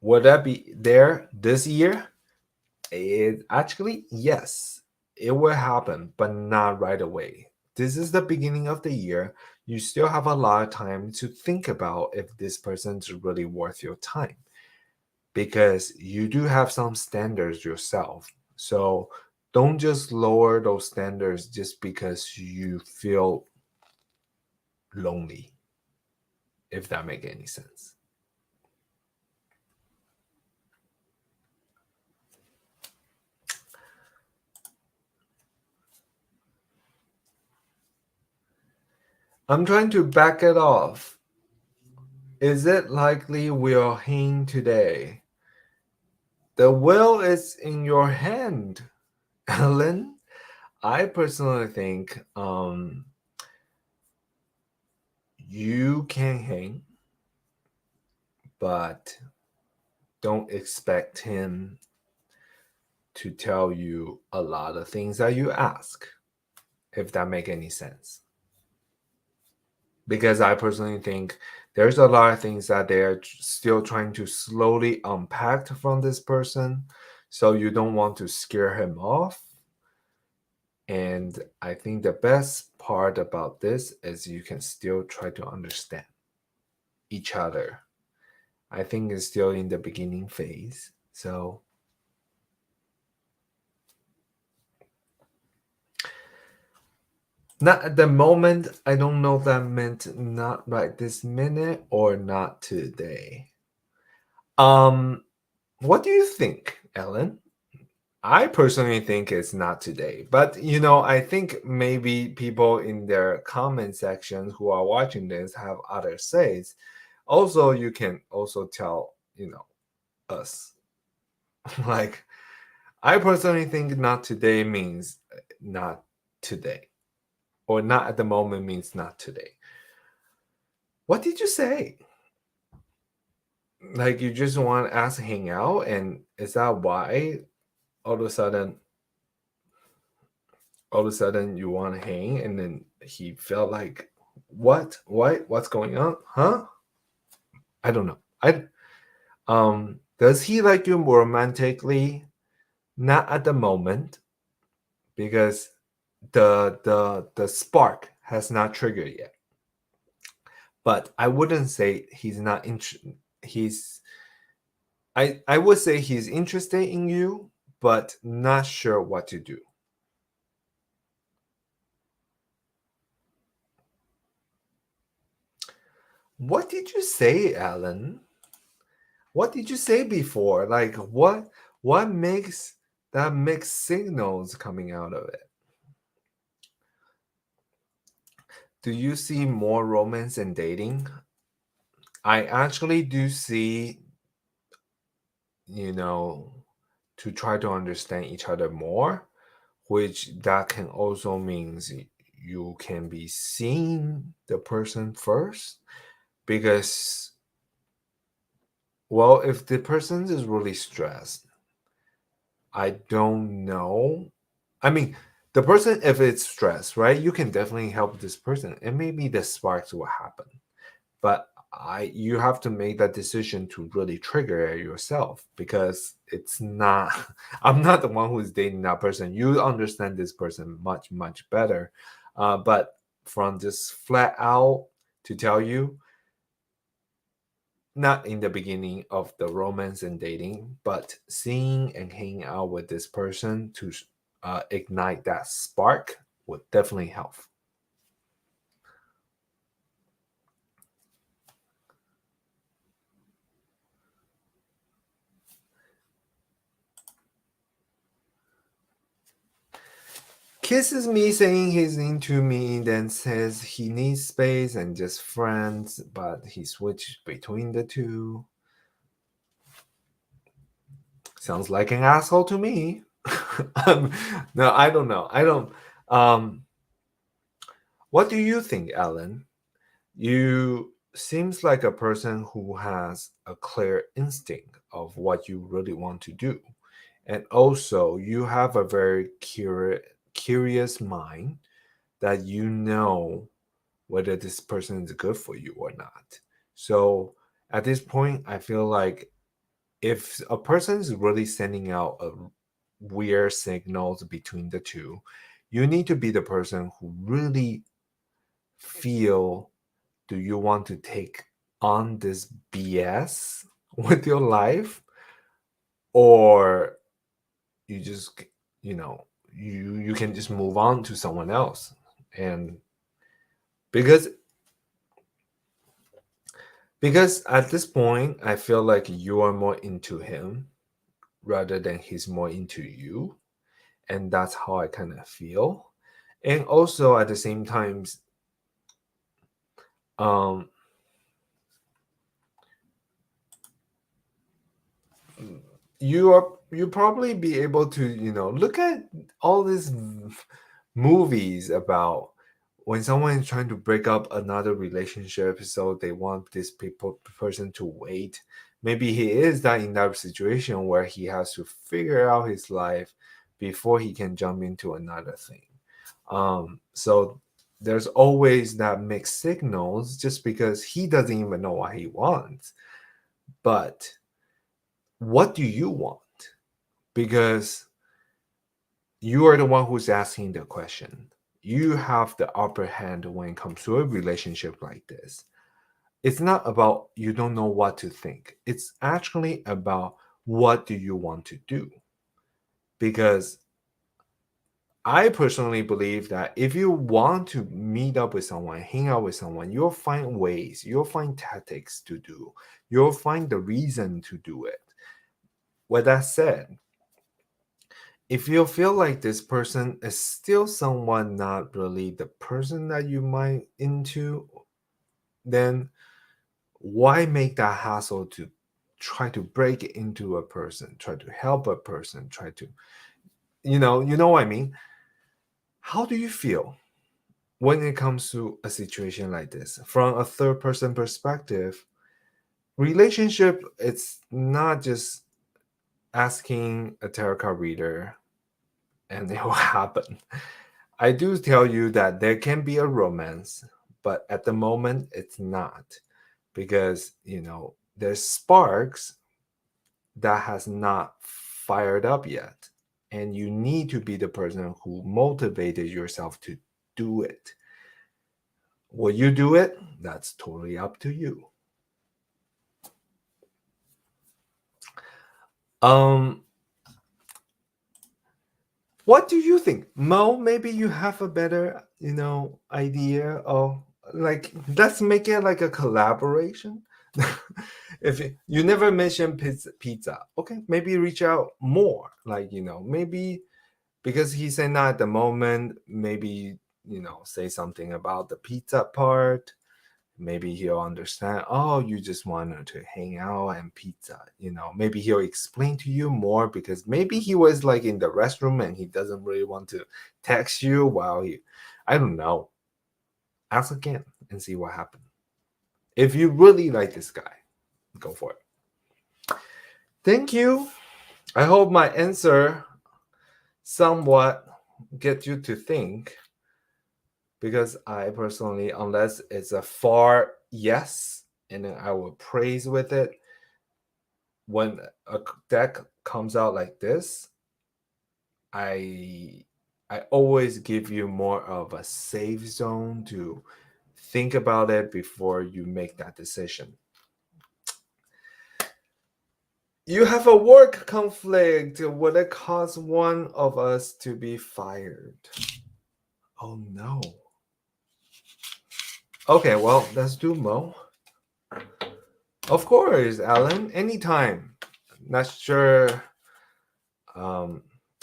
Would that be there this year? It actually, yes, it will happen, but not right away. This is the beginning of the year. You still have a lot of time to think about if this person's really worth your time because you do have some standards yourself. So don't just lower those standards just because you feel lonely, if that makes any sense. I'm trying to back it off. Is it likely we'll hang today? The will is in your hand, Ellen. I personally think you can hang, but don't expect him to tell you a lot of things that you ask, if that make any sense. Because I personally think there's a lot of things that they're still trying to slowly unpack from this person. So you don't want to scare him off. And I think the best part about this is you can still try to understand each other. I think it's still in the beginning phase. So not at the moment. I don't know if that meant not right this minute or not today. What do you think, Ellen? I personally think it's not today, but I think maybe people in their comment section who are watching this have other says. Also, you can also tell, us. Like, I personally think not today means not today, or not at the moment means not today. What did you say? Like, you just want us to hang out, and is that why all of a sudden you want to hang? And then he felt like, what's going on, huh? I don't know. I Does he like you romantically? Not at the moment, because the spark has not triggered yet. But I wouldn't say he's not he's I would say he's interested in you, but not sure what to do. What did you say, Alan? What did you say before? Like, what makes that mixed signals coming out of it? Do you see more romance and dating? I actually do see, to try to understand each other more, which that can also means you can be seeing the person first. Because, well, if the person is really stressed, I don't know. I mean, the person, if it's stressed, right, you can definitely help this person, and maybe the sparks will happen. But you have to make that decision to really trigger it yourself, because it's not. I'm not the one who's dating that person. You understand this person much better, but from just flat out to tell you, not in the beginning of the romance and dating, but seeing and hanging out with this person to ignite that spark would definitely help. Kisses me saying he's into me, then says he needs space and just friends, but he switched between the two. Sounds like an asshole to me. No, I don't know. I don't. Um, what do you think, Alan? You seems like a person who has a clear instinct of what you really want to do. And also, you have a very curious mind that you know whether this person is good for you or not. So, at this point, I feel like if a person is really sending out a weird signals between the two, you need to be the person who really feel, do you want to take on this BS with your life, or you just, you can just move on to someone else. And because at this point I feel like you are more into him rather than he's more into you, and that's how I kind of feel. And also at the same time, um you probably be able to, look at all these movies about when someone is trying to break up another relationship, so they want this person to wait. Maybe he is that in that situation where he has to figure out his life before he can jump into another thing. So there's always that mixed signals just because he doesn't even know what he wants. But what do you want? Because you are the one who's asking the question. You have the upper hand when it comes to a relationship like this. It's not about you don't know what to think. It's actually about what do you want to do. Because I personally believe that if you want to meet up with someone, hang out with someone, you'll find ways, you'll find tactics to do, you'll find the reason to do it. With that said, if you feel like this person is still someone not really the person that you might into, then why make that hassle to try to break into a person, try to help a person, try to, you know what I mean? How do you feel when it comes to a situation like this? From a third person perspective, relationship, it's not just asking a tarot card reader and it will happen. I do tell you that there can be a romance, but at the moment it's not, because there's sparks that has not fired up yet, and you need to be the person who motivated yourself to do it. Will you do it? That's totally up to you. What do you think, Mo? Maybe you have a better, idea of, like, let's make it like a collaboration. If you never mentioned pizza, okay, maybe reach out more. Like, maybe because he said not at the moment, maybe, say something about the pizza part. Maybe he'll understand, oh, you just wanted to hang out and pizza. Maybe he'll explain to you more, because maybe he was like in the restroom and he doesn't really want to text you while I don't know. Ask again and see what happens. If you really like this guy, go for it. Thank you. I hope my answer somewhat get you to think, because I personally, unless it's a far yes, and then I will praise with it. When a deck comes out like this, I always give you more of a safe zone to think about it before you make that decision. You have a work conflict. Would it cause one of us to be fired? Oh no. Okay, well, let's do Mo. Of course, Alan. Anytime. Not sure.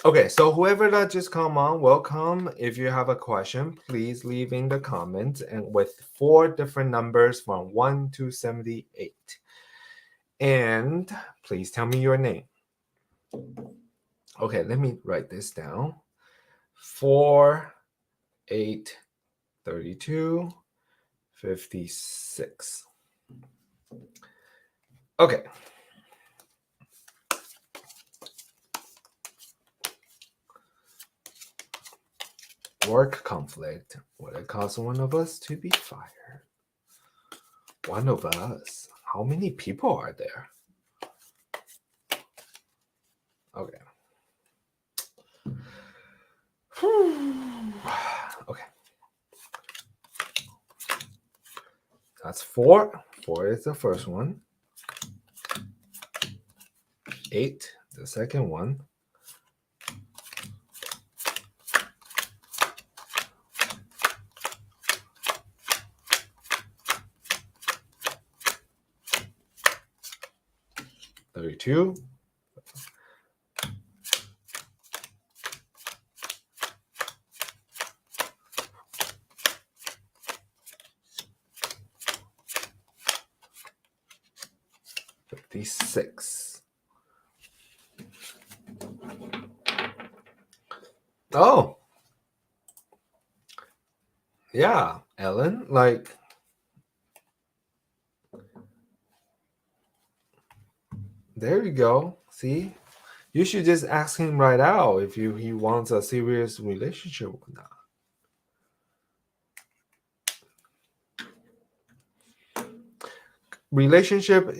Okay, so whoever that just come on, welcome. If you have a question, please leave in the comments, and with 4 different numbers from 1 to 78. And please tell me your name. Okay, let me write this down. 4, 8, 32, 56. Okay. Work conflict. Would it cause one of us to be fired? One of us? How many people are there? Okay. Okay. That's 4. 4 is the first one. 8, the second one. 32. 56. Oh, yeah, Ellen, like, there you go. See, you should just ask him right out if he wants a serious relationship or not. Relationship,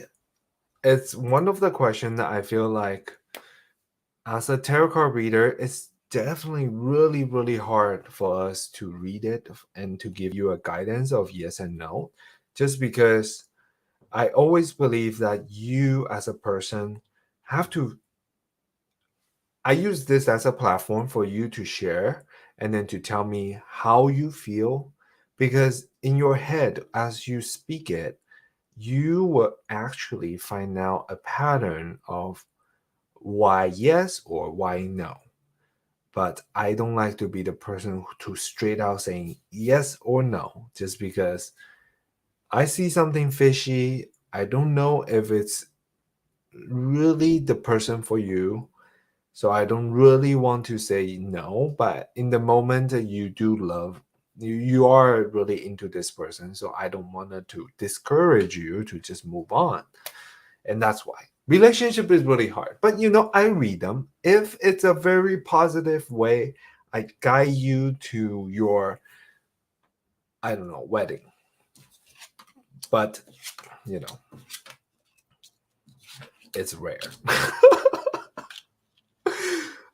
it's one of the questions that I feel like as a tarot card reader, it's definitely really, really hard for us to read it and to give you a guidance of yes and no, just because I always believe that you as a person have to. I use this as a platform for you to share and then to tell me how you feel, because in your head, as you speak it, you will actually find out a pattern of why yes or why no. But I don't like to be the person to straight out saying yes or no, just because I see something fishy. I don't know if it's really the person for you. So I don't really want to say no, but in the moment that you do love, you are really into this person. So I don't want to discourage you to just move on. And that's why relationship is really hard. But I read them. If it's a very positive way, I guide you to your, I don't know, wedding. But it's rare.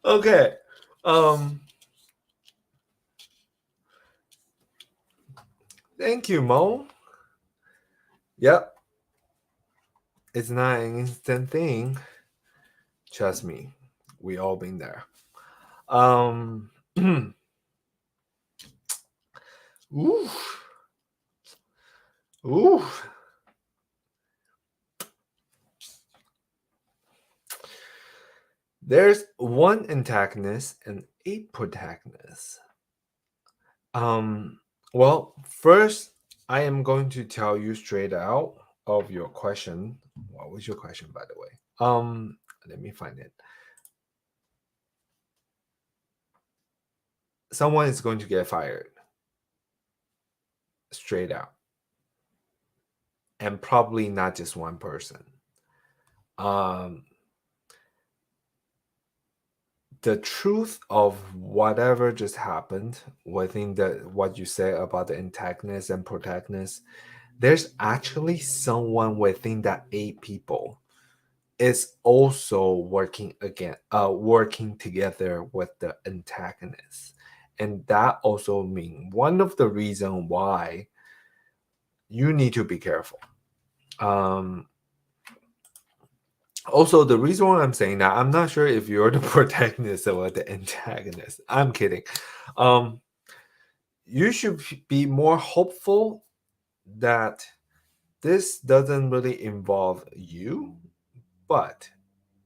Okay. Thank you, Mo. Yep. It's not an instant thing. Trust me. We all been there. Ooh. Ooh. There's 1 antagonist and 8 protagonists. Well, first, I am going to tell you straight out of your question. What was your question, by the way? Let me find it. Someone is going to get fired. Straight out. And probably not just one person. The truth of whatever just happened within what you say about the antagonist and protagonist, there's actually someone within that 8 people is also working together with the antagonist. And that also means one of the reasons why you need to be careful. Also, the reason why I'm saying that, I'm not sure if you're the protagonist or the antagonist. I'm kidding. You should be more hopeful that this doesn't really involve you, but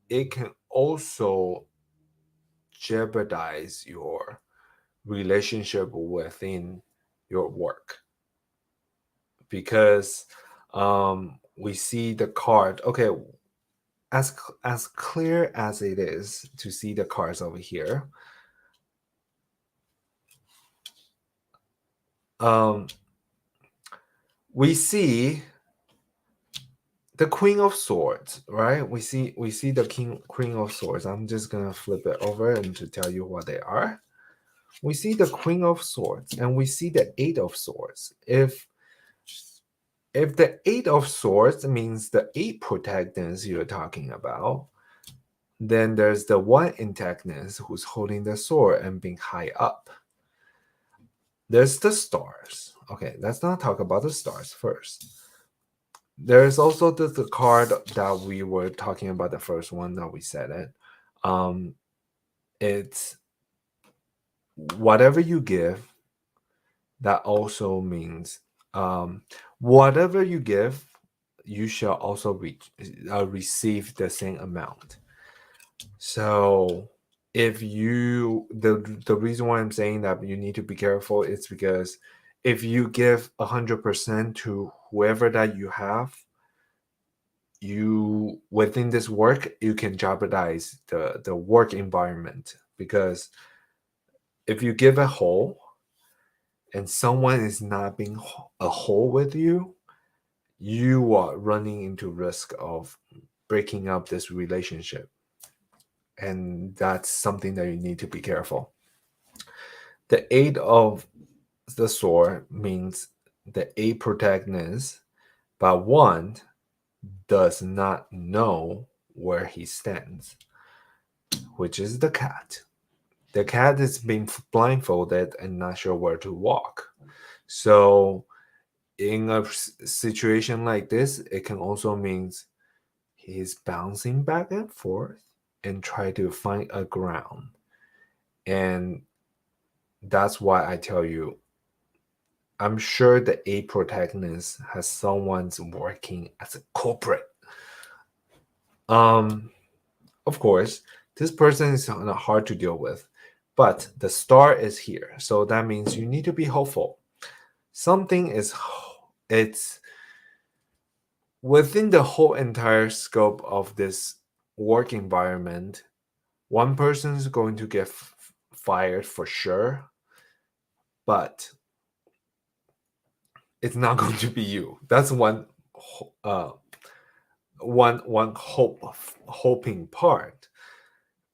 it can also jeopardize your relationship within your work. Because we see the card. Okay, as clear as it is to see the cards over here, we see the Queen of Swords, right? We see the Queen of Swords. I'm just gonna flip it over and to tell you what they are. We see the Queen of Swords and we see the 8 of Swords. If the 8 of Swords means the 8 protagonists you're talking about, Then there's the one antagonist who's holding the sword and being high up. There's the stars. Okay, let's not talk about the stars first. There's also the card that we were talking about, the first one that we said it. It's whatever you give, that also means whatever you give, you shall also receive the same amount. So if you the reason why I'm saying that you need to be careful is because if you give 100% to whoever that you have, you within this work you can jeopardize the work environment, because if you give a whole and someone is not being a whole with you, you are running into risk of breaking up this relationship, and that's something that you need to be careful. The eight of the sword means the eight protagonist, but one does not know where he stands, which is the cat. The cat is being blindfolded and not sure where to walk. So in a situation like this, it can also mean he's bouncing back and forth and try to find a ground. And that's why I tell you, I'm sure the A protagonist has someone's working as a corporate. Of course, this person is hard to deal with, but the star is here, so that means you need to be hopeful. Something is, it's within the whole entire scope of this work environment. One person is going to get fired for sure, but it's not going to be you. That's one hoping part.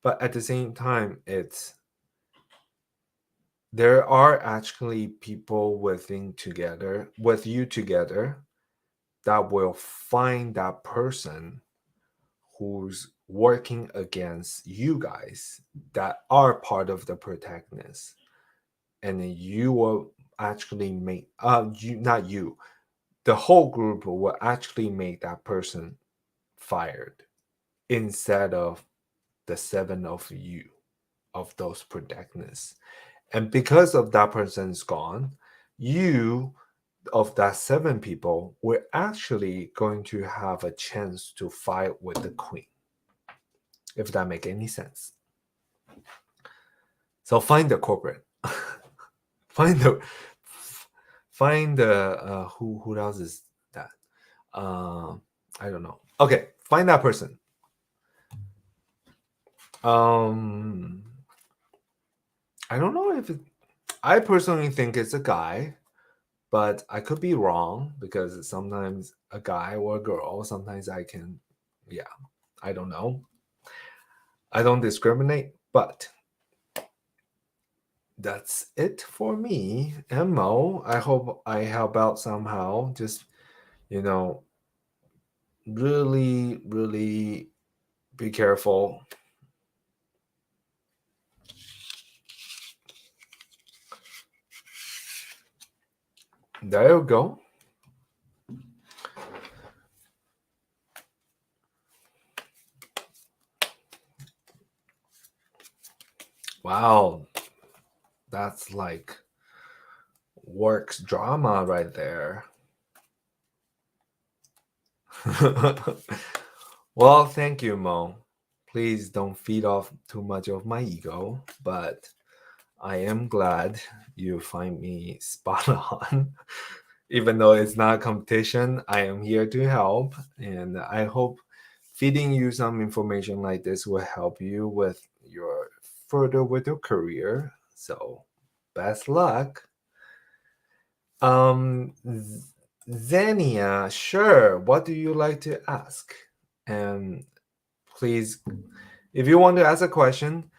But at the same time, it's there are actually people with you together that will find that person who's working against you guys, that are part of the protagonist, and then you will actually make you not you the whole group will actually make that person fired instead of the seven of you, of those protagonists. And because of that person's gone, you of that seven people, we're actually going to have a chance to fight with the queen, if that make any sense. So find the corporate. find the who else is that? I don't know. Okay, find that person. I don't know if I personally think it's a guy, but I could be wrong because sometimes a guy or a girl, sometimes I can, yeah, I don't know. I don't discriminate, but that's it for me. And Mo, I hope I help out somehow. Just, really, really be careful. There you go. Wow. That's like works drama right there. Well, thank you, Mo. Please don't feed off too much of my ego, but I am glad you find me spot on. Even though it's not a competition, I am here to help, and I hope feeding you some information like this will help you with your career. So, best luck. Xenia, sure. What do you like to ask? And please, if you want to ask a question,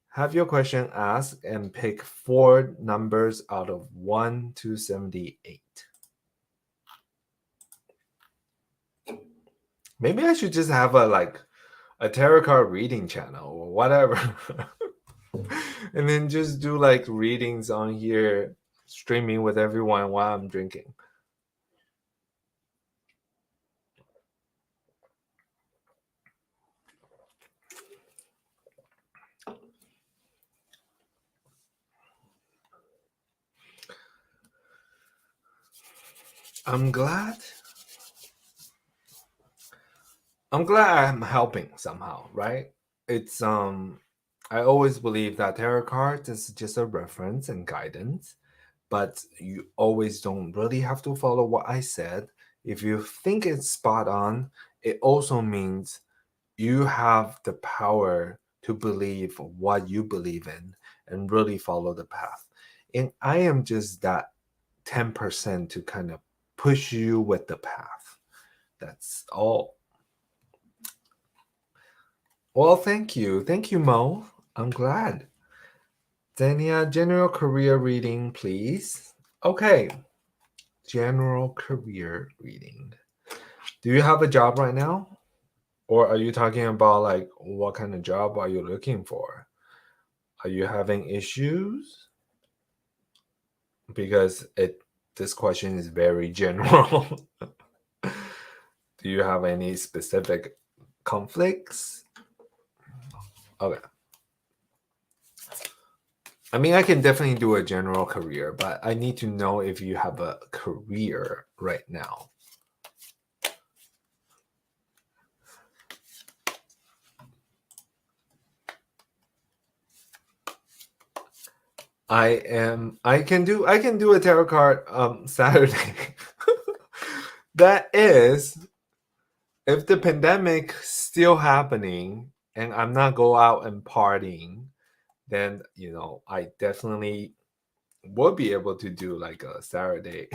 have your question asked and pick 4 numbers out of 1 to 78. Maybe I should just have a a tarot card reading channel or whatever. And then just do like readings on here, streaming with everyone while I'm drinking. I'm glad I'm helping somehow, right? It's I always believe that tarot cards is just a reference and guidance, but you always don't really have to follow what I said. If you think it's spot on, it also means you have the power to believe what you believe in and really follow the path. And I am just that 10% to kind of push you with the path. That's all. Well, thank you. Thank you, Mo. I'm glad. Dania, general career reading, please. Okay. General career reading. Do you have a job right now? Or are you talking about like what kind of job are you looking for? Are you having issues? Because this question is very general. Do you have any specific conflicts? Okay. I mean, I can definitely do a general career, but I need to know if you have a career right now. I can do a tarot card Saturday. That is if the pandemic still happening and I'm not go out and partying, then I definitely will be able to do like a Saturday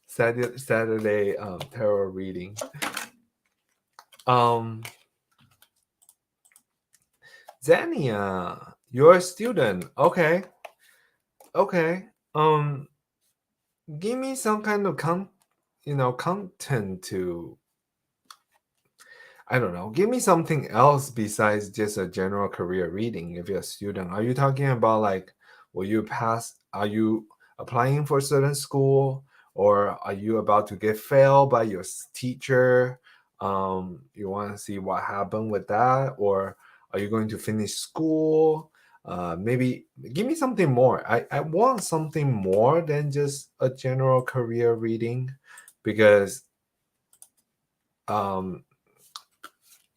Saturday tarot reading. Zania, you're a student. Okay. Give me some kind of content to, I don't know. Give me something else besides just a general career reading if you're a student. Are you talking about like, will you pass? Are you applying for a certain school? Or are you about to get failed by your teacher? You want to see what happened with that? Or are you going to finish school? Maybe give me something more. I want something more than just a general career reading because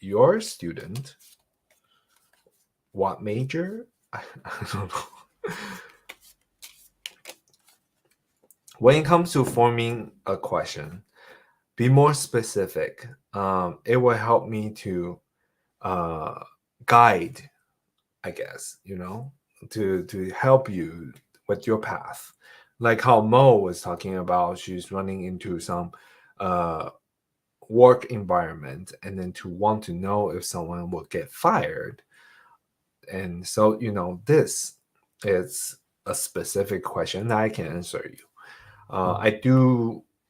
your student, what major? I don't know. When it comes to forming a question, be more specific. It will help me to guide, I guess, to help you with your path. Like how Mo was talking about, she's running into some work environment and then to want to know if someone will get fired. And so, this is a specific question that I can answer you. I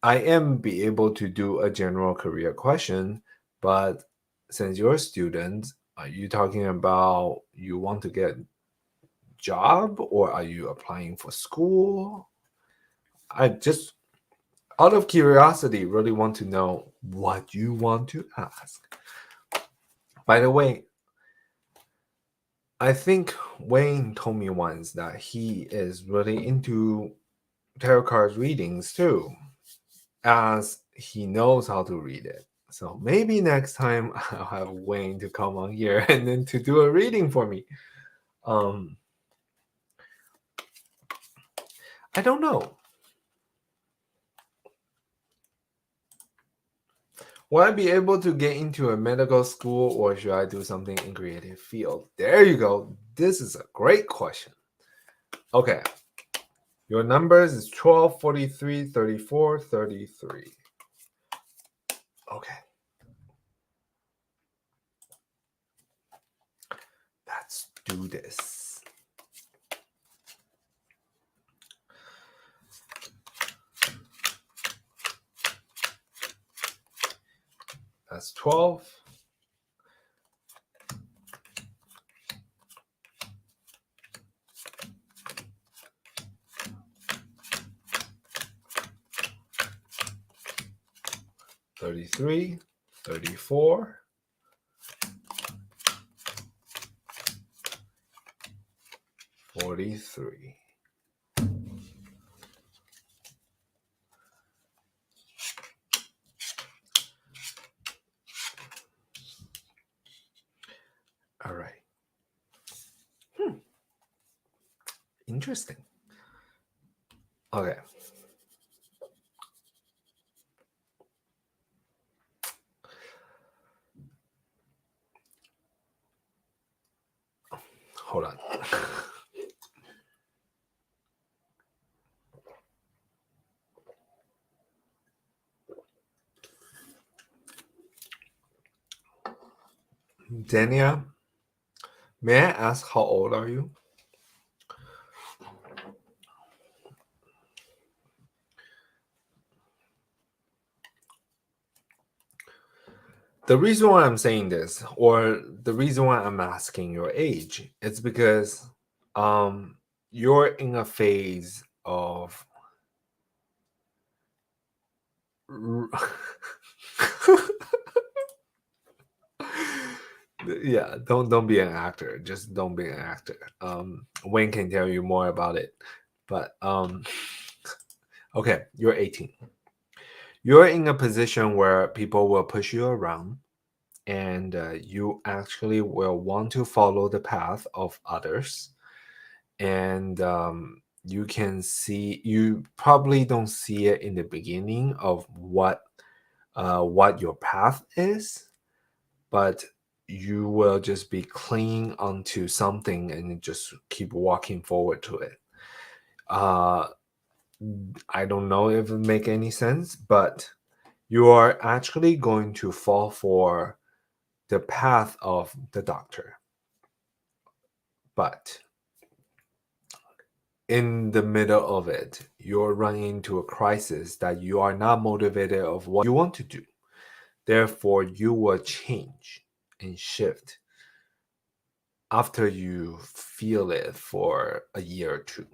am be able to do a general career question, but since you're a student, are you talking about you want to get job or are you applying for school? I just out of curiosity really want to know what you want to ask. By the way, I think Wayne told me once that he is really into tarot card readings too, as he knows how to read it. So maybe next time I'll have Wayne to come on here and then to do a reading for me. I don't know. Will I be able to get into a medical school or should I do something in creative field? There you go. This is a great question. Okay. Your numbers is 12, 43, 34, 33. Okay. Let's do this. That's 12. 33, 34, 43. All right. Interesting. Okay. Hold on. Dania, may I ask how old are you? The reason why I'm saying this, or the reason why I'm asking your age, it's because you're in a phase of yeah, don't be an actor. Just don't be an actor. Wayne can tell you more about it. But okay, you're 18. You're in a position where people will push you around, and you actually will want to follow the path of others. And you probably don't see it in the beginning of what your path is, but you will just be clinging onto something and just keep walking forward to it. uh I don't know if it make any sense, but you are actually going to fall for the path of the doctor. But in the middle of it, you're running into a crisis that you are not motivated of what you want to do. Therefore, you will change and shift after you feel it for a year or two.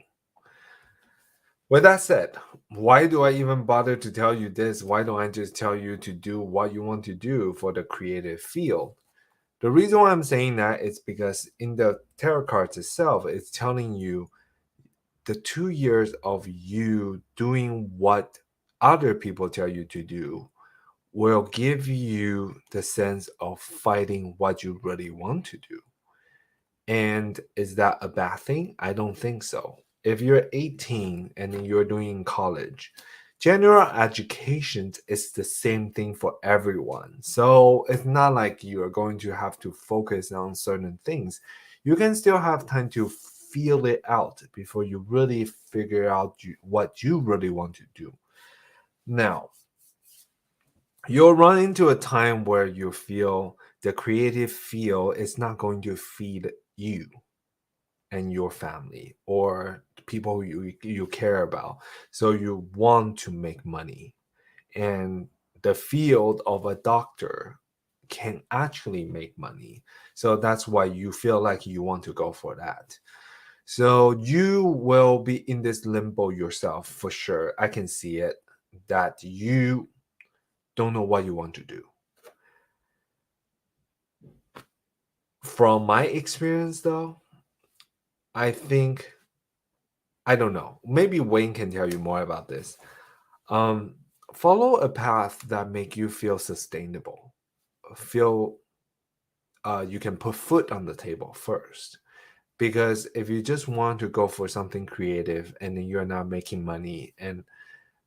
With that said, why do I even bother to tell you this? Why don't I just tell you to do what you want to do for the creative field? The reason why I'm saying that is because in the tarot cards itself, it's telling you the 2 years of you doing what other people tell you to do will give you the sense of fighting what you really want to do. And is that a bad thing? I don't think so. If you're 18 and then you're doing college, general education is the same thing for everyone. So it's not like you're going to have to focus on certain things. You can still have time to feel it out before you really figure out what you really want to do. Now, you'll run into a time where you feel the creative field is not going to feed you and your family or people you care about. So you want to make money. And the field of a doctor can actually make money. So that's why you feel like you want to go for that. So you will be in this limbo yourself for sure. I can see it that you don't know what you want to do. From my experience though, I think I don't know. Maybe Wayne can tell you more about this. Um, Follow a path that make you feel sustainable. Feel you can put food on the table first. Because if you just want to go for something creative and then you're not making money and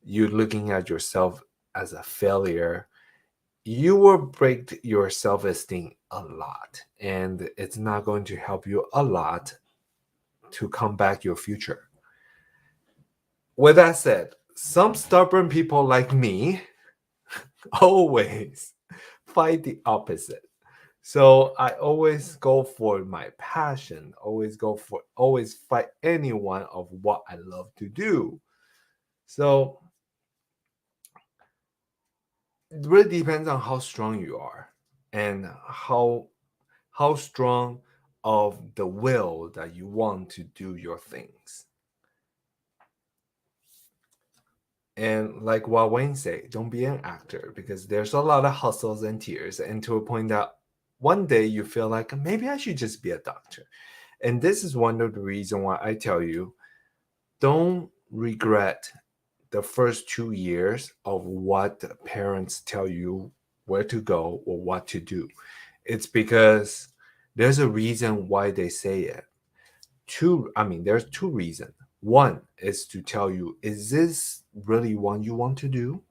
you're looking at yourself as a failure, you will break your self-esteem a lot. And it's not going to help you a lot to come back your future. With that said, some stubborn people like me always fight the opposite. So I always go for my passion, always fight anyone of what I love to do. So it really depends on how strong you are and how strong of the will that you want to do your things. And like what Wayne say, don't be an actor because there's a lot of hustles and tears, and to a point that one day you feel like maybe I should just be a doctor. And this is one of the reasons why I tell you don't regret the first 2 years of what the parents tell you where to go or what to do. It's because there's a reason why they say it. There's two reasons. One is to tell you, is this really what you want to do?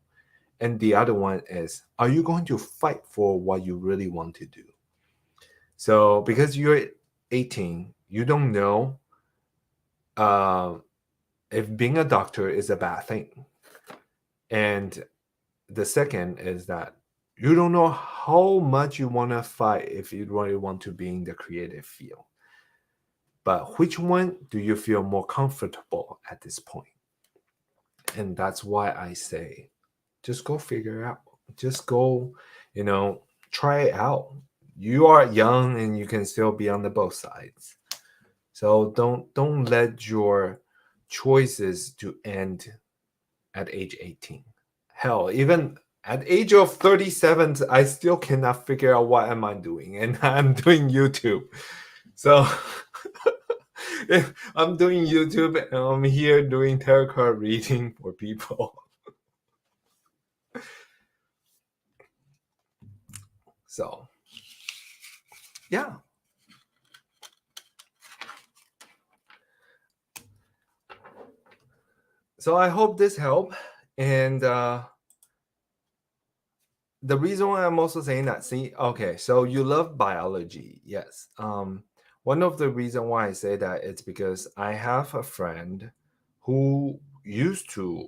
And the other one is, are you going to fight for what you really want to do? So, because you're 18, you don't know uh, if being a doctor is a bad thing. And the second is that you don't know how much you want to fight if you really want to be in the creative field. But which one do you feel more comfortable at this point? And that's why I say, just go figure it out. Just go, try it out. You are young and you can still be on the both sides. So don't let your choices to end at age 18. Hell, even at age of 37, I still cannot figure out what am I doing, and I'm doing YouTube. So I'm doing YouTube and I'm here doing tarot card reading for people. So yeah. So I hope this helped. And the reason why I'm also saying that, see, okay, so you love biology, yes. One of the reason why I say that it's because I have a friend who used to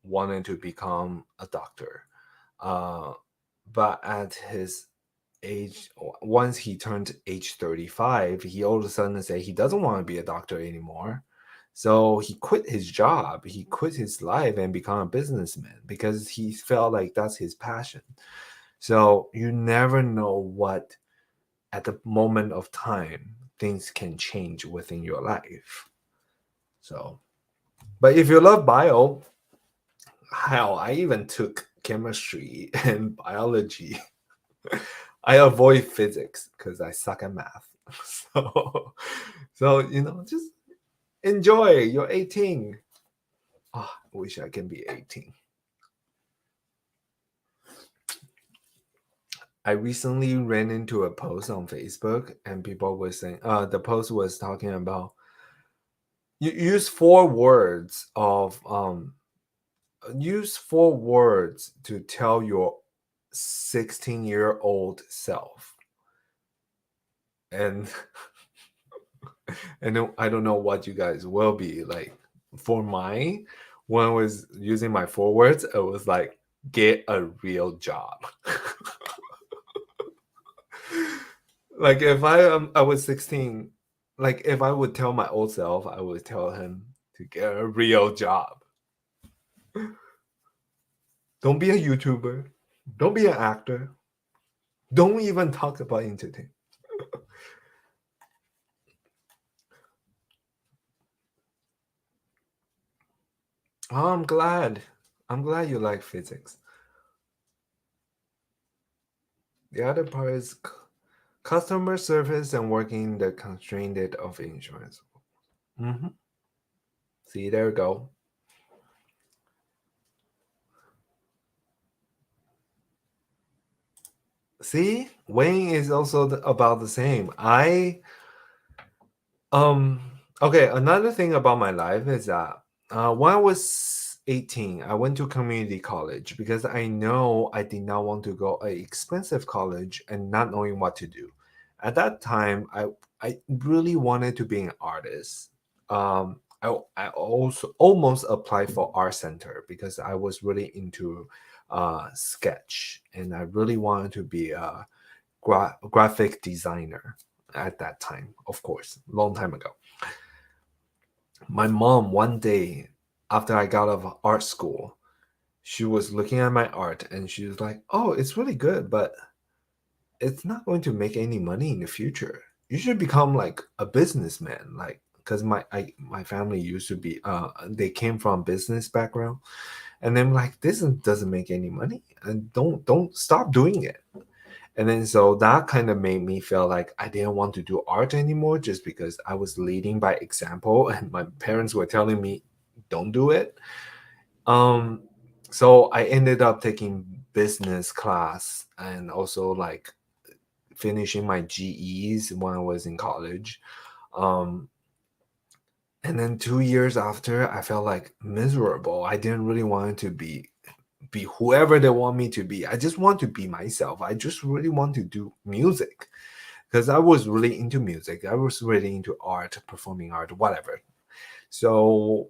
wanted to become a doctor, uh, but at his age, once he turned age 35, he all of a sudden said he doesn't want to be a doctor anymore. So he quit his job, he quit his life and become a businessman because he felt like that's his passion. So you never know what at the moment of time things can change within your life. So, but if you love bio, hell, I even took chemistry and biology. I avoid physics because I suck at math. So just enjoy. You're 18. Oh, I wish I can be 18. I recently ran into a post on Facebook, and people were saying, the post was talking about you use 4 words to tell your 16-year-old self, and and I don't know what you guys will be like. For mine, when I was using my 4 words, it was like, get a real job. Like if I was 16, like if I would tell my old self, I would tell him to get a real job. Don't be a YouTuber. Don't be an actor. Don't even talk about entertainment. Oh, I'm glad. I'm glad you like physics. The other part is customer service and working the constraint of insurance. Mm-hmm. See, there we go. See, Wayne is also about the same. Okay, another thing about my life is that when I was 18, I went to community college because I know I did not want to go a expensive college and not knowing what to do. At that time, I really wanted to be an artist. I also almost applied for art center because I was really into sketch and I really wanted to be a graphic designer at that time, of course, long time ago. My mom, one day after I got out of art school, she was looking at my art and she was like, "Oh, it's really good, but it's not going to make any money in the future. You should become like a businessman." Like, because my family used to be they came from business background, And then like this doesn't make any money, and don't stop doing it. And then so that kind of made me feel like I didn't want to do art anymore, just because I was leading by example and my parents were telling me don't do it. um so I ended up taking business class, and also like finishing my GEs when I was in college. um and then 2 years after, I felt like miserable. I didn't really want to be whoever they want me to be. I just want to be myself. I just really want to do music, because I was really into music. I was really into art, performing art, whatever. So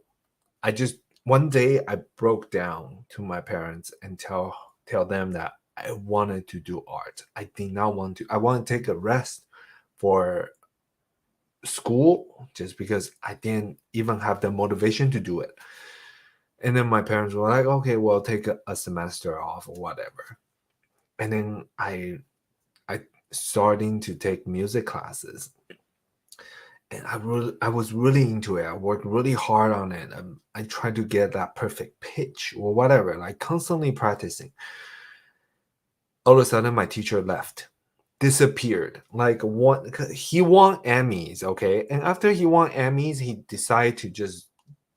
I just one day I broke down to my parents and tell them that I wanted to do art. I did not want to. I want to take a rest for school, just because I didn't even have the motivation to do it. And then my parents were like, "Okay, well, take a semester off or whatever." And then I starting to take music classes, and I was really into it. I worked really hard on it. I tried to get that perfect pitch or whatever, like constantly practicing. All of a sudden, my teacher left, disappeared. Like one, he won Emmys, okay, and after he won Emmys, he decided to just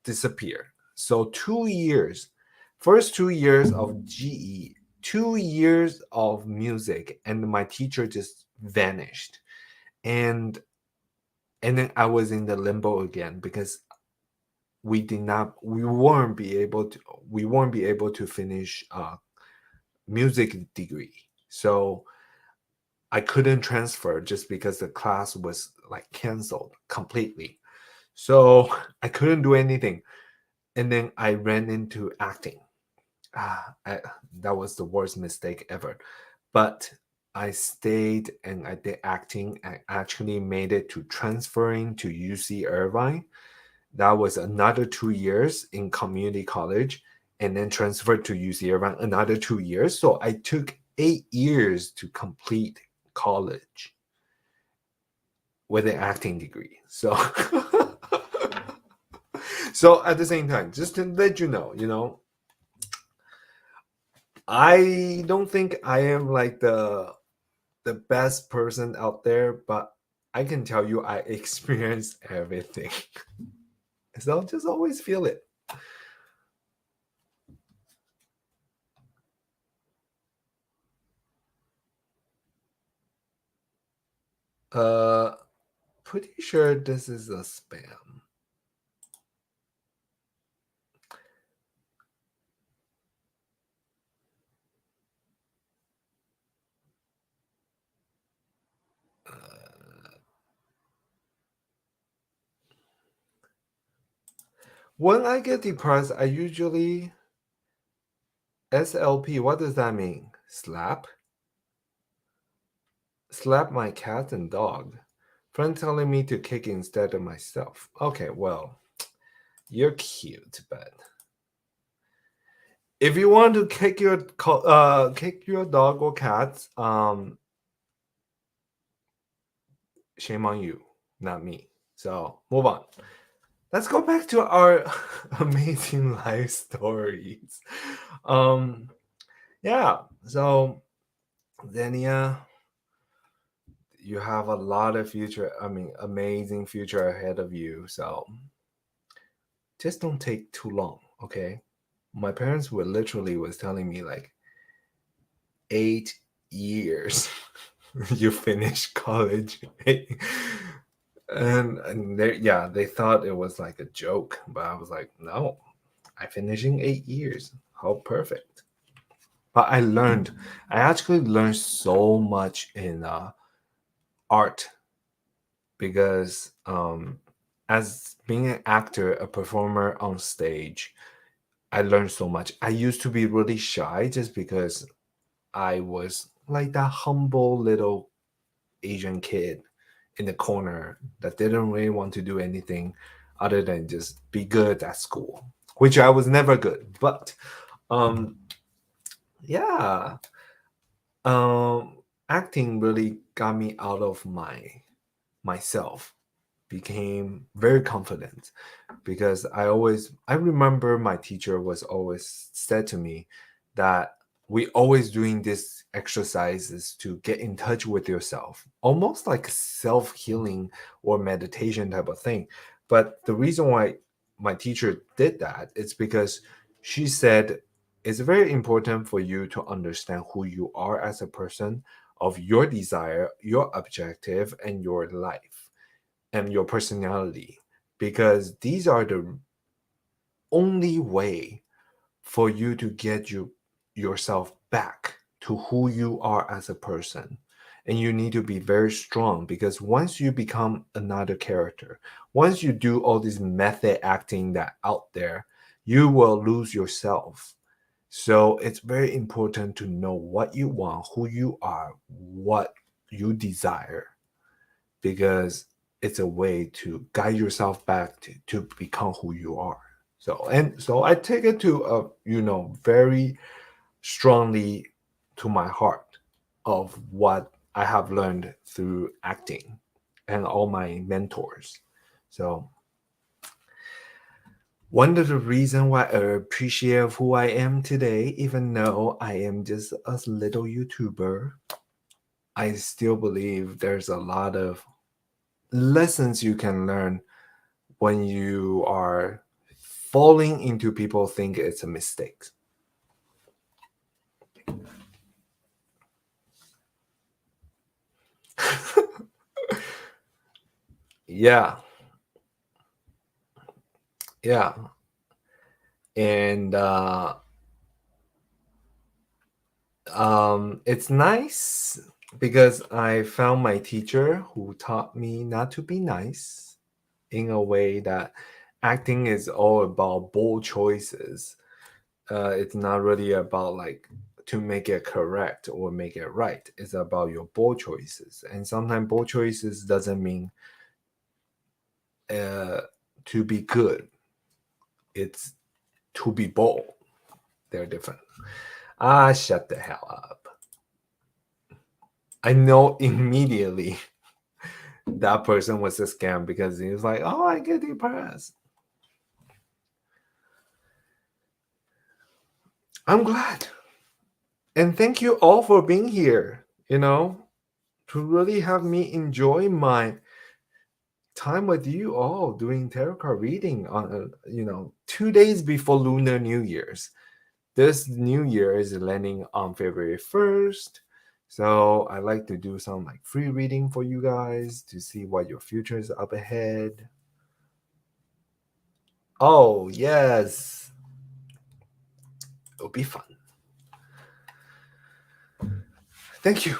disappear. So 2 years, first 2 years of GE, 2 years of music, and my teacher just vanished. And and then I was in the limbo again, because we weren't be able to finish music degree. So I couldn't transfer, just because the class was like canceled completely. So I couldn't do anything. And then I ran into acting. That was the worst mistake ever. But I stayed and I did acting. I actually made it to transferring to UC Irvine. That was another 2 years in community college, and then transferred to UC Irvine another 2 years. So I took 8 years to complete college with an acting degree. So so at the same time, just to let I don't think I am like the best person out there, but I can tell you I experienced everything. So just always feel it. Uh, Pretty sure this is a spam. Uh, when I get depressed, I usually SLP. What does that mean? Slap my cat and dog. Friend telling me to kick instead of myself. Okay, well, you're cute, but if you want to kick your dog or cat, shame on you, not me. So move on. Let's go back to our amazing life stories. Um, yeah. So Zenia, you have a lot of future. I mean, amazing future ahead of you. So just don't take too long, okay? My parents were literally was telling me like 8 years you finish college. And they thought it was like a joke, but I was like, no, I finished in 8 years. How perfect. But I actually learned so much in art, because as being an actor, a performer on stage, I learned so much. I used to be really shy, just because I was like that humble little Asian kid in the corner that didn't really want to do anything other than just be good at school, which I was never good. But um, yeah, acting really got me out of myself. became very confident because I remember my teacher was always said to me that we always doing these exercises to get in touch with yourself, almost like self-healing or meditation type of thing. But the reason why my teacher did that is because she said it's very important for you to understand who you are as a person, of your desire, your objective, and your life and your personality, because these are the only way for you to get yourself back to who you are as a person. And you need to be very strong, because once you become another character, once you do all this method acting that out there, you will lose yourself. So it's very important to know what you want, who you are, what you desire, because it's a way to guide yourself back to become who you are. So I take it to very strongly to my heart of what I have learned through acting and all my mentors. So one of the reasons why I appreciate who I am today, even though I am just a little YouTuber, I still believe there's a lot of lessons you can learn when you are falling into people think it's a mistake. Yeah, yeah. And it's nice because I found my teacher who taught me not to be nice, in a way that acting is all about bold choices. It's not really about like to make it correct or make it right. It's about your bold choices, and sometimes bold choices doesn't mean uh, to be good. It's to be bold. They're different. Ah, shut the hell up. I know immediately that person was a scam because he was like, "Oh, I get depressed." I'm glad, and thank you all for being here. To really have me enjoy my time with you all doing tarot card reading on 2 days before Lunar New Year's. This New Year is landing on February 1st. So I like to do some like free reading for you guys to see what your future is up ahead. Oh, yes. It'll be fun. Thank you.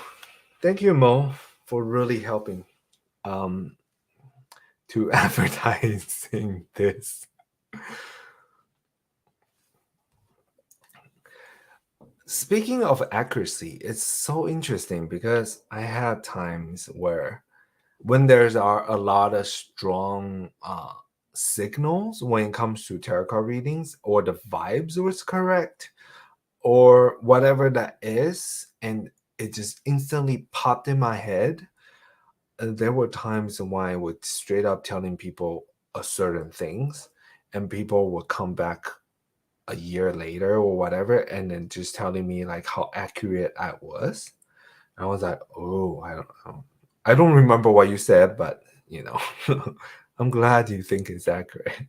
Thank you, Mo, for really helping um to advertising this. Speaking of accuracy, it's so interesting because I had times where when there's are a lot of strong signals when it comes to tarot card readings, or the vibes was correct, or whatever that is, and it just instantly popped in my head. There were times when I would straight up telling people a certain things, and people would come back a year later or whatever, and then just telling me like how accurate I was. I was like, oh, I don't know. I don't remember what you said, but I'm glad you think it's accurate.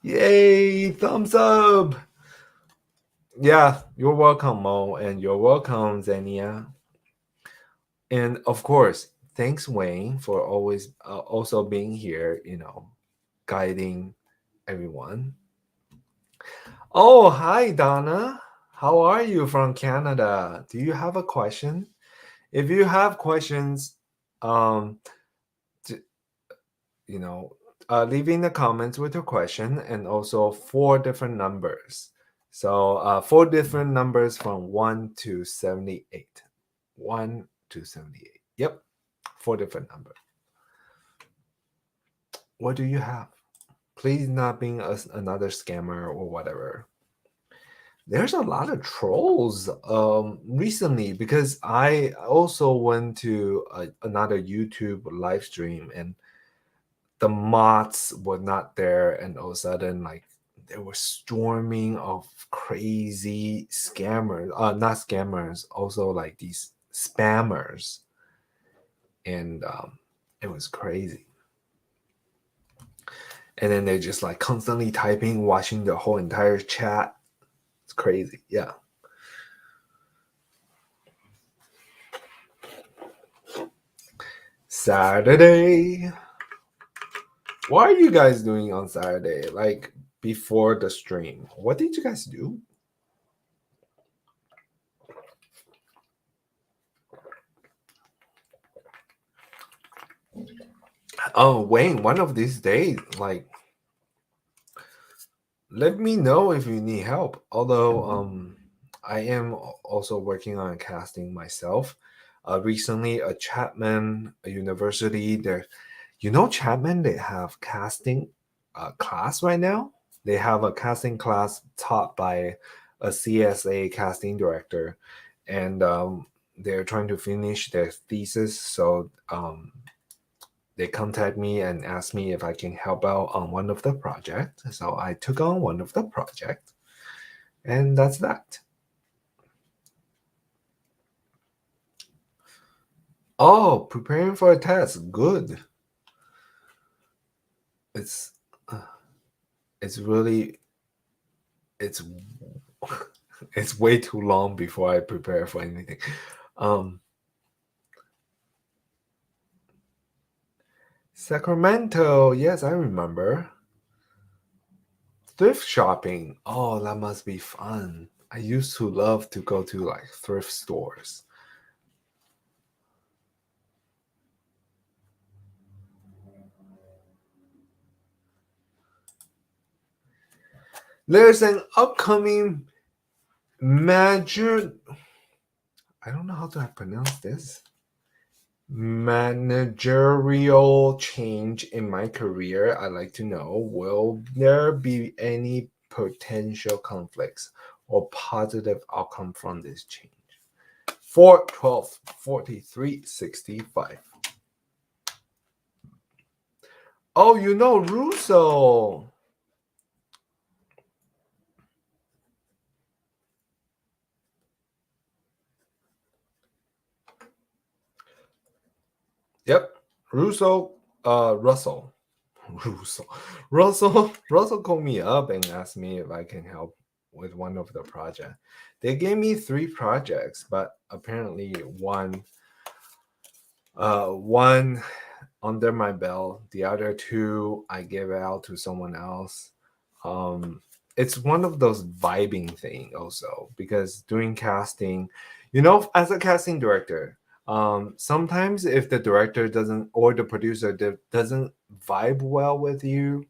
Yay, thumbs up. Yeah, you're welcome, Mo, and you're welcome, Zenia. And of course, thanks, Wayne, for always also being here, guiding everyone. Oh, hi, Donna. How are you from Canada? Do you have a question? If you have questions, um, t- you know, leave in the comments with your question, and also four different numbers. So four different numbers from 1 to 78. 1 to 78. Yep, four different numbers. What do you have? Please not being another scammer or whatever. there's a lot of trolls recently because I also went to another YouTube live stream and the mods were not there, and all of a sudden, like there was storming of crazy scammers, not scammers, also like these spammers, and it was crazy. And then they just like constantly typing, watching the whole entire chat. It's crazy, yeah. Saturday. What are you guys doing on Saturday? Like before the stream, what did you guys do? Oh, Wayne, one of these days, like, let me know if you need help. Although, I am also working on casting myself. Recently, a Chapman University, there, Chapman, they have casting class right now. They have a casting class taught by a CSA casting director, and they're trying to finish their thesis. So they contact me and ask me if I can help out on one of the projects. So I took on one of the projects, and that's that. Oh, preparing for a test. Good. It's uh, it's really it's it's way too long before I prepare for anything. Sacramento, yes, I remember. Thrift shopping. Oh, that must be fun. I used to love to go to like thrift stores. There's an upcoming major. I don't know how to pronounce this. Managerial change in my career. I'd like to know, will there be any potential conflicts or positive outcome from this change? 4, 12, 43, 65. Oh, Russo. Yep. Russo, Russell. Russell called me up and asked me if I can help with one of the projects. They gave me 3 projects, but apparently one under my belt, the other 2 I gave out to someone else. It's one of those vibing thing also, because doing casting, as a casting director, sometimes if the director doesn't, or the producer doesn't vibe well with you,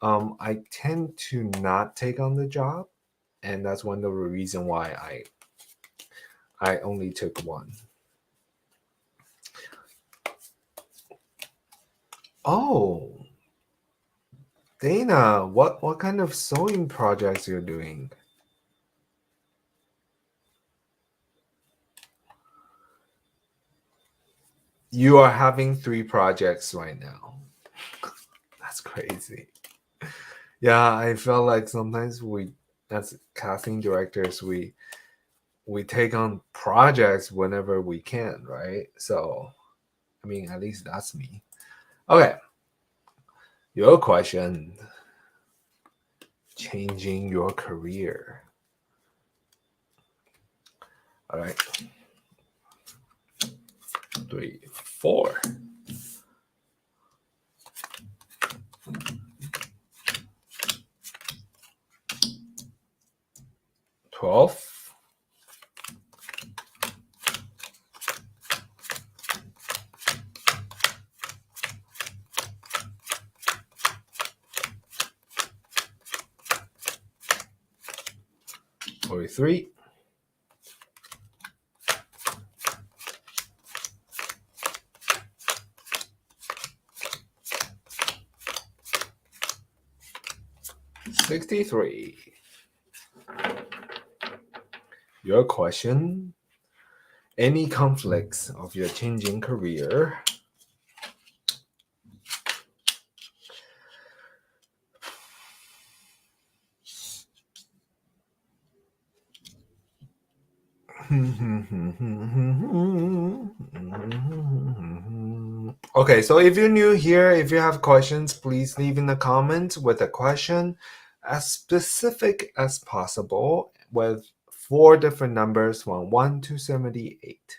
I tend to not take on the job, and that's one of the reason why I only took one. Oh, Dana, what kind of sewing projects you're doing? You are having 3 projects right now. That's crazy. Yeah, I felt like sometimes we, as casting directors, we take on projects whenever we can, right? So, I mean, at least that's me. Okay, your question. Changing your career. All right. 3, 4. 12. 43. 63. your question. Any conflicts of your changing career? Okay, so if you're new here, if you have questions, please leave in the comments with a question as specific as possible with 4 different numbers from 1 to 78.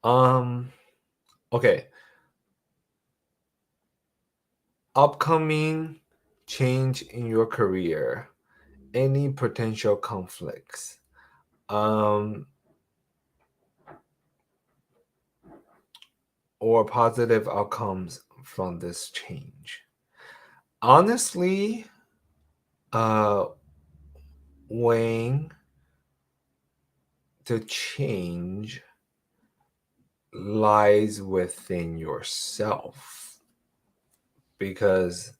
Okay. Upcoming change in your career. Any potential conflicts. Or positive outcomes from this change. Honestly, weighing the change lies within yourself, because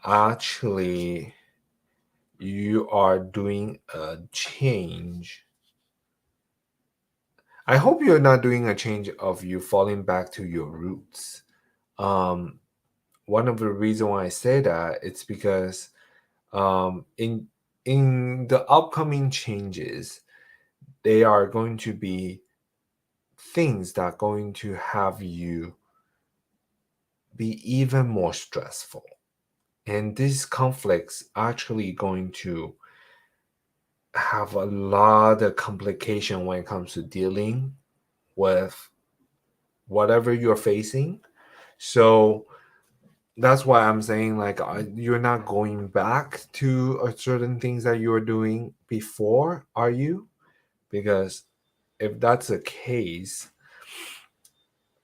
actually you are doing a change. I hope you're not doing a change of you falling back to your roots. One of the reasons why I say that, it's because in the upcoming changes, they are going to be things that are going to have you be even more stressful. And these conflicts are actually going to have a lot of complication when it comes to dealing with whatever you're facing. So that's why I'm saying, like, you're not going back to certain things that you were doing before, are you? Because if that's the case,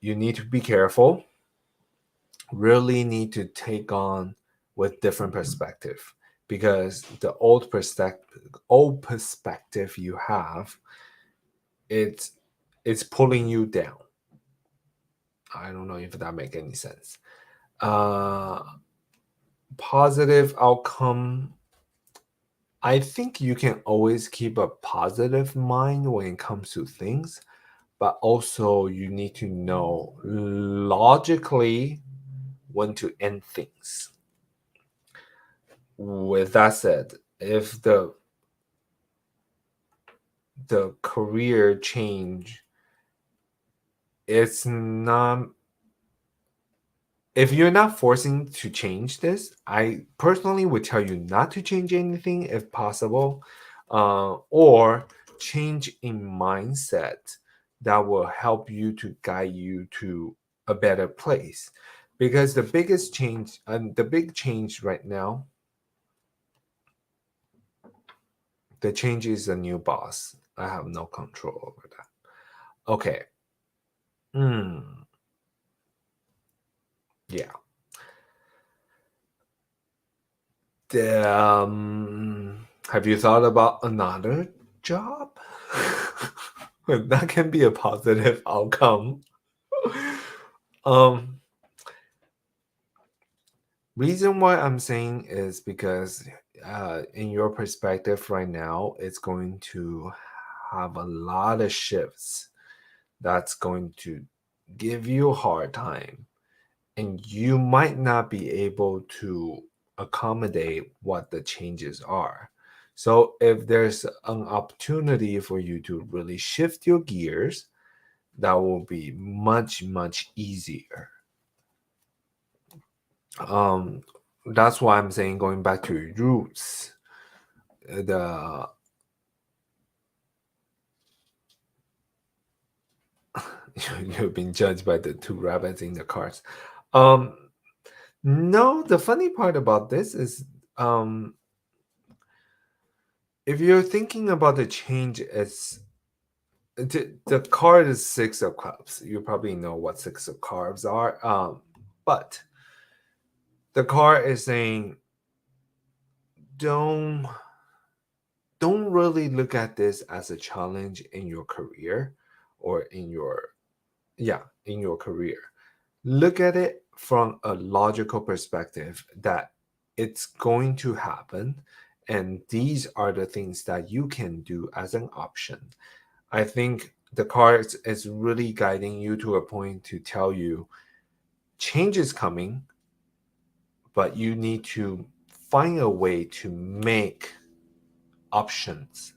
you need to be careful. Really need to take on with different perspective, because the old perspective you have, it's pulling you down. I don't know if that make any sense. Positive outcome. I think you can always keep a positive mind when it comes to things, but also you need to know logically when to end things. With that said, if the career change, it's not, if you're not forcing to change this, I personally would tell you not to change anything if possible, or change in mindset that will help you to guide you to a better place. Because the biggest change, and the big change right now, the change is a new boss. I have no control over that. Okay. Yeah. Have you thought about another job? That can be a positive outcome. um, Reason why I'm saying is because, in your perspective right now, it's going to have a lot of shifts that's going to give you a hard time, and you might not be able to accommodate what the changes are. So if there's an opportunity for you to really shift your gears, that will be much, much easier. That's why I'm saying, going back to your roots, the you've been judged by the 2 rabbits in the cars. No, the funny part about this is, if you're thinking about the change as the card is 6 of cups. You probably know what 6 of cups are. But the card is saying, don't really look at this as a challenge in your career, or in your career. Look at it from a logical perspective, that it's going to happen, And these are the things that you can do as an option. I think the cards is really guiding you to a point to tell you change is coming, but you need to find a way to make options.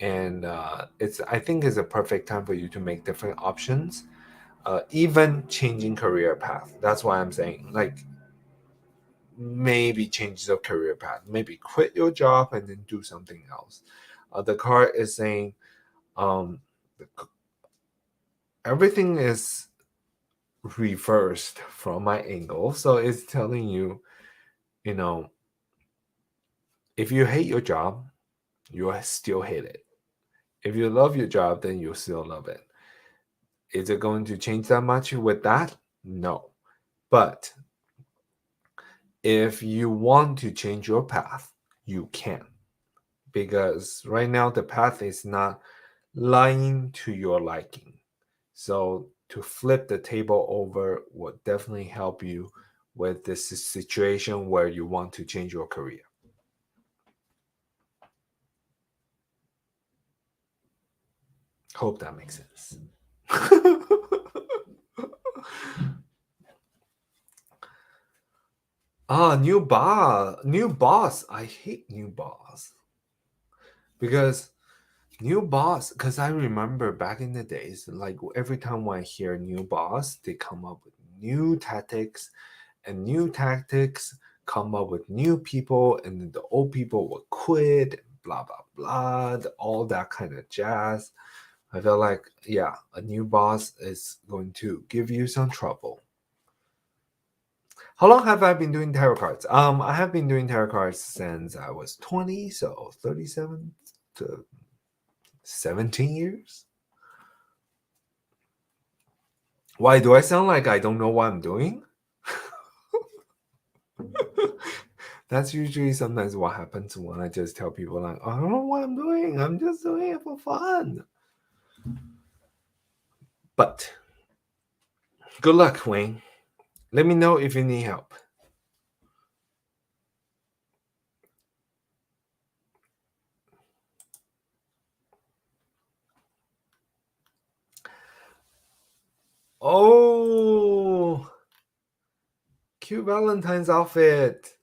And I think it's a perfect time for you to make different options, even changing career path. That's why I'm saying, like, maybe change the career path, maybe quit your job and then do something else. The card is saying um, everything is reversed from my angle. So it's telling you, you know, if you hate your job, you still hate it. If you love your job, then you still love it. Is it going to change that much with that? No. But if you want to change your path, you can. Because right now the path is not lying to your liking. So to flip the table over would definitely help you with this situation where you want to change your career. Hope that makes sense. New boss. I hate new boss because new boss. Because I remember back in the days, like every time when I hear new boss, they come up with new tactics, and new tactics come up with new people, and then the old people will quit. Blah blah blah. All that kind of jazz. I feel like, yeah, a new boss is going to give you some trouble. How long have I been doing tarot cards? I have been doing tarot cards since I was 20, so 37 to 17 years. Why do I sound like I don't know what I'm doing? That's usually sometimes what happens when I just tell people like, I don't know what I'm doing. I'm just doing it for fun. But good luck, Wayne. Let me know if you need help. Oh, cute Valentine's outfit.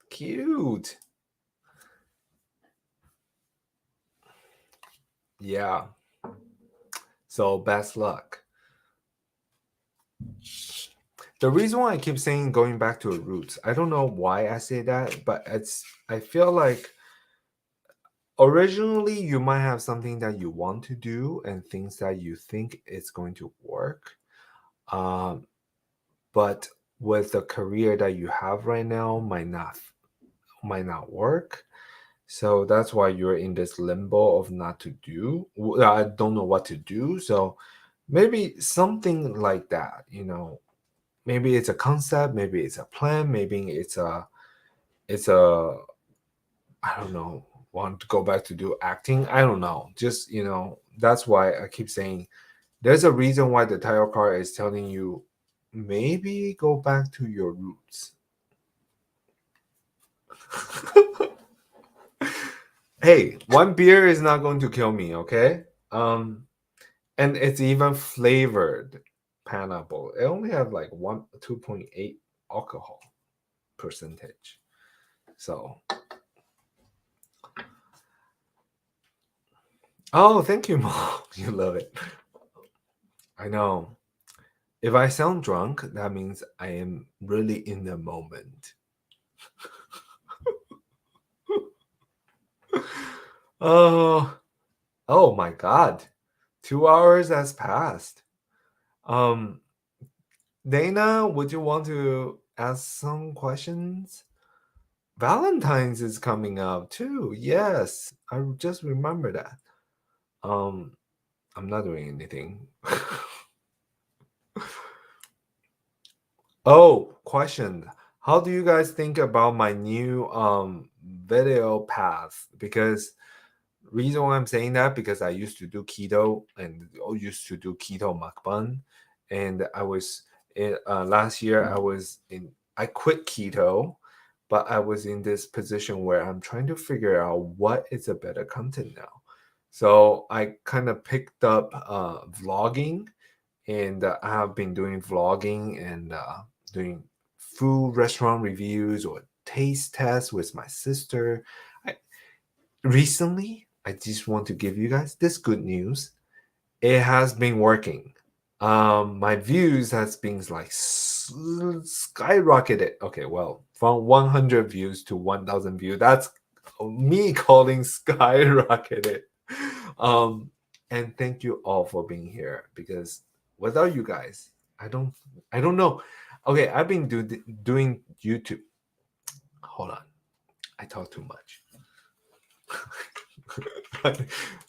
Cute. Yeah. So best luck. The reason why I keep saying going back to roots, I don't know why I say that, but I feel like originally you might have something that you want to do and things that you think it's going to work. Um, but with the career that you have right now might not work. So that's why you're in this limbo of not to do. I don't know what to do. So maybe something like that. Maybe it's a concept, maybe it's a plan, maybe it's a I don't know, want to go back to do acting. I don't know. Just, that's why I keep saying there's a reason why the title card is telling you maybe go back to your roots. Hey, one beer is not going to kill me, okay? And it's even flavored pineapple. It only have like 2.8 alcohol percentage. So, oh, thank you, Mom. You love it. I know. If I sound drunk, that means I am really in the moment. Oh, oh my God. 2 hours has passed. Um, Dana, would you want to ask some questions? Valentine's is coming up too. Yes, I just remember that. Um, I'm not doing anything. Oh, question. How do you guys think about my new video path? Because reason why I'm saying that, because I used to do keto and used to do keto mukbang, and last year I quit keto but I was in this position where I'm trying to figure out what is a better content now. So I kind of picked up vlogging, and I have been doing vlogging and doing food restaurant reviews or taste tests with my sister. I, recently, I just want to give you guys this good news. It has been working. My views has been like skyrocketed. Okay, well, from 100 views to 1,000 views. That's me calling skyrocketed. Um, and thank you all for being here, because without you guys, I don't know. Okay, I've been doing YouTube. Hold on, I talk too much.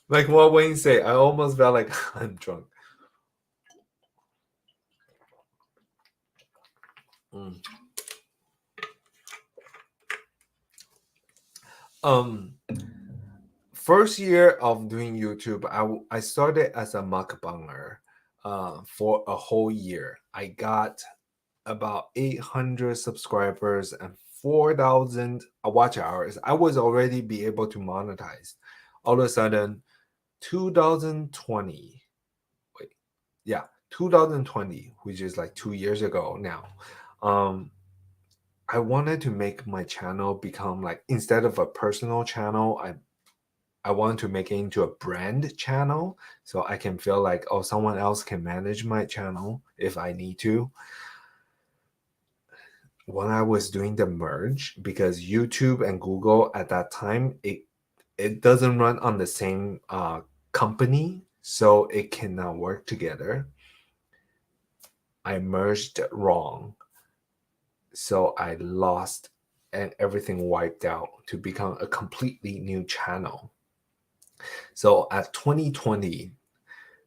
Like what Wayne say, I almost felt like I'm drunk. Mm. Um, First year of doing YouTube, I started as a mukbanger. For a whole year, I got about 800 subscribers and 4,000 watch hours. I was already be able to monetize. All of a sudden, 2020, wait, yeah, 2020, which is like 2 years ago now. Um, I wanted to make my channel become like, instead of a personal channel, I want to make it into a brand channel, so I can feel like, oh, someone else can manage my channel if I need to. When I was doing the merge, because YouTube and Google at that time, it doesn't run on the same company, so it cannot work together. I merged wrong, so I lost and everything wiped out to become a completely new channel. So at 2020,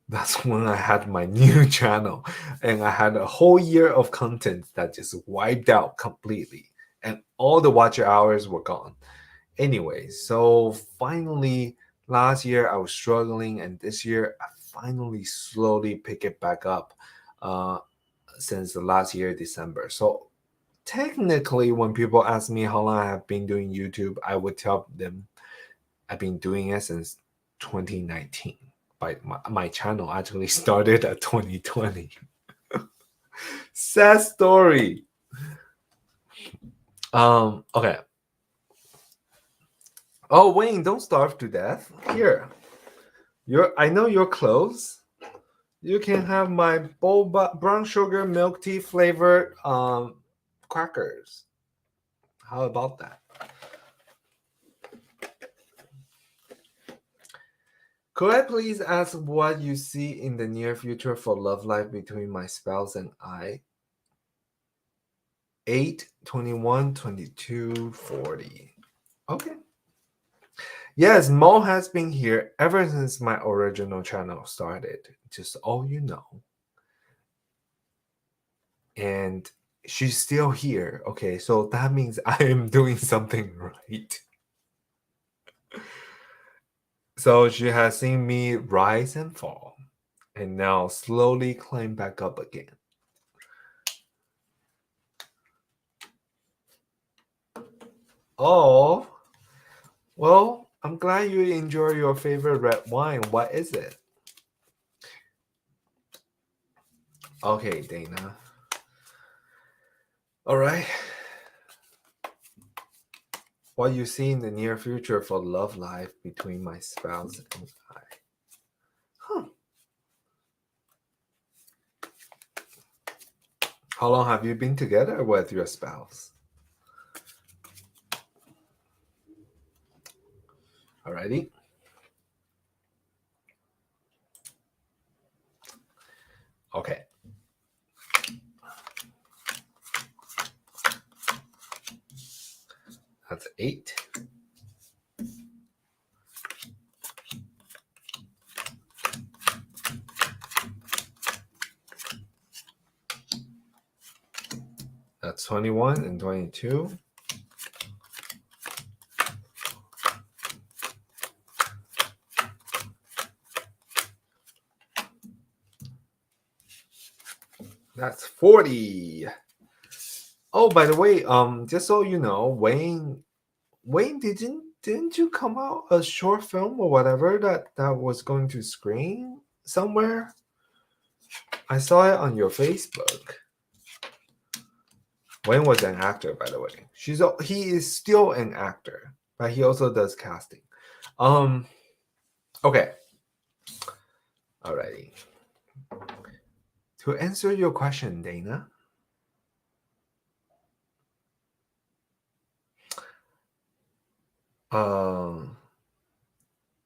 that's when I had my new channel, and I had a whole year of content that just wiped out completely, and all the watch hours were gone. Anyway, so finally last year I was struggling, and this year I finally slowly pick it back up uh, since the last year December. So technically, when people ask me how long I have been doing YouTube, I would tell them I've been doing it since 2019. But my channel actually started at 2020. Sad story. Okay. Oh, Wayne, don't starve to death. Here. I know you're close. You can have my brown sugar milk tea flavored crackers. How about that? Could I please ask what you see in the near future for love life between my spouse and I? 8, 21, 22, 40. Okay. Yes, Mo has been here ever since my original channel started, just all you know. And she's still here. Okay, so that means I am doing something right. So she has seen me rise and fall, and now slowly climb back up again. Oh, well, I'm glad you enjoy your favorite red wine. What is it? Okay, Dana. All right. What you see in the near future for love life between my spouse and I? Huh. How long have you been together with your spouse? Alrighty. Okay. That's 8. That's 21 and 22. That's 40. Oh, by the way, just so you know, Wayne, didn't you come out a short film or whatever that was going to screen somewhere? I saw it on your Facebook. Wayne was an actor, by the way. He is still an actor, but he also does casting. Um, okay, alrighty. To answer your question, Dana, um,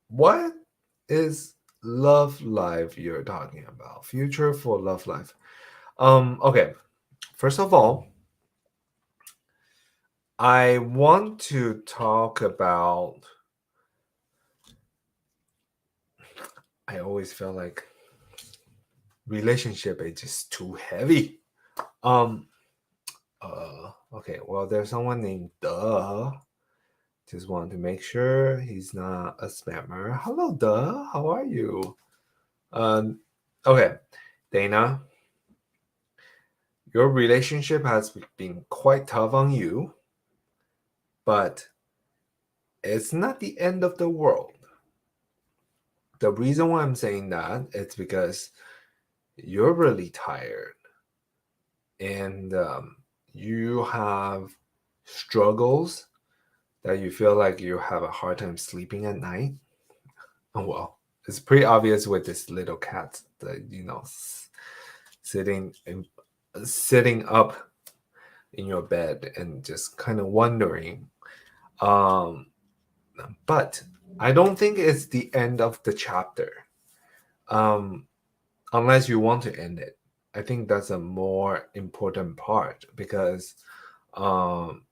what is love life you're talking about? Future for love life. Okay. First of all, I want to talk about. I always feel like relationship is just too heavy. Um. Okay. Well, there's someone named Duh. Just want to make sure he's not a spammer. Hello, Duh. How are you? Um. Okay, Dana. Your relationship has been quite tough on you, but it's not the end of the world. The reason why I'm saying that is because you're really tired and you have struggles that you feel like you have a hard time sleeping at night. Oh, well, it's pretty obvious with this little cat that, sitting in, sitting up in your bed and just kind of wondering. Um, but I don't think it's the end of the chapter. Um, unless you want to end it. I think that's a more important part because um,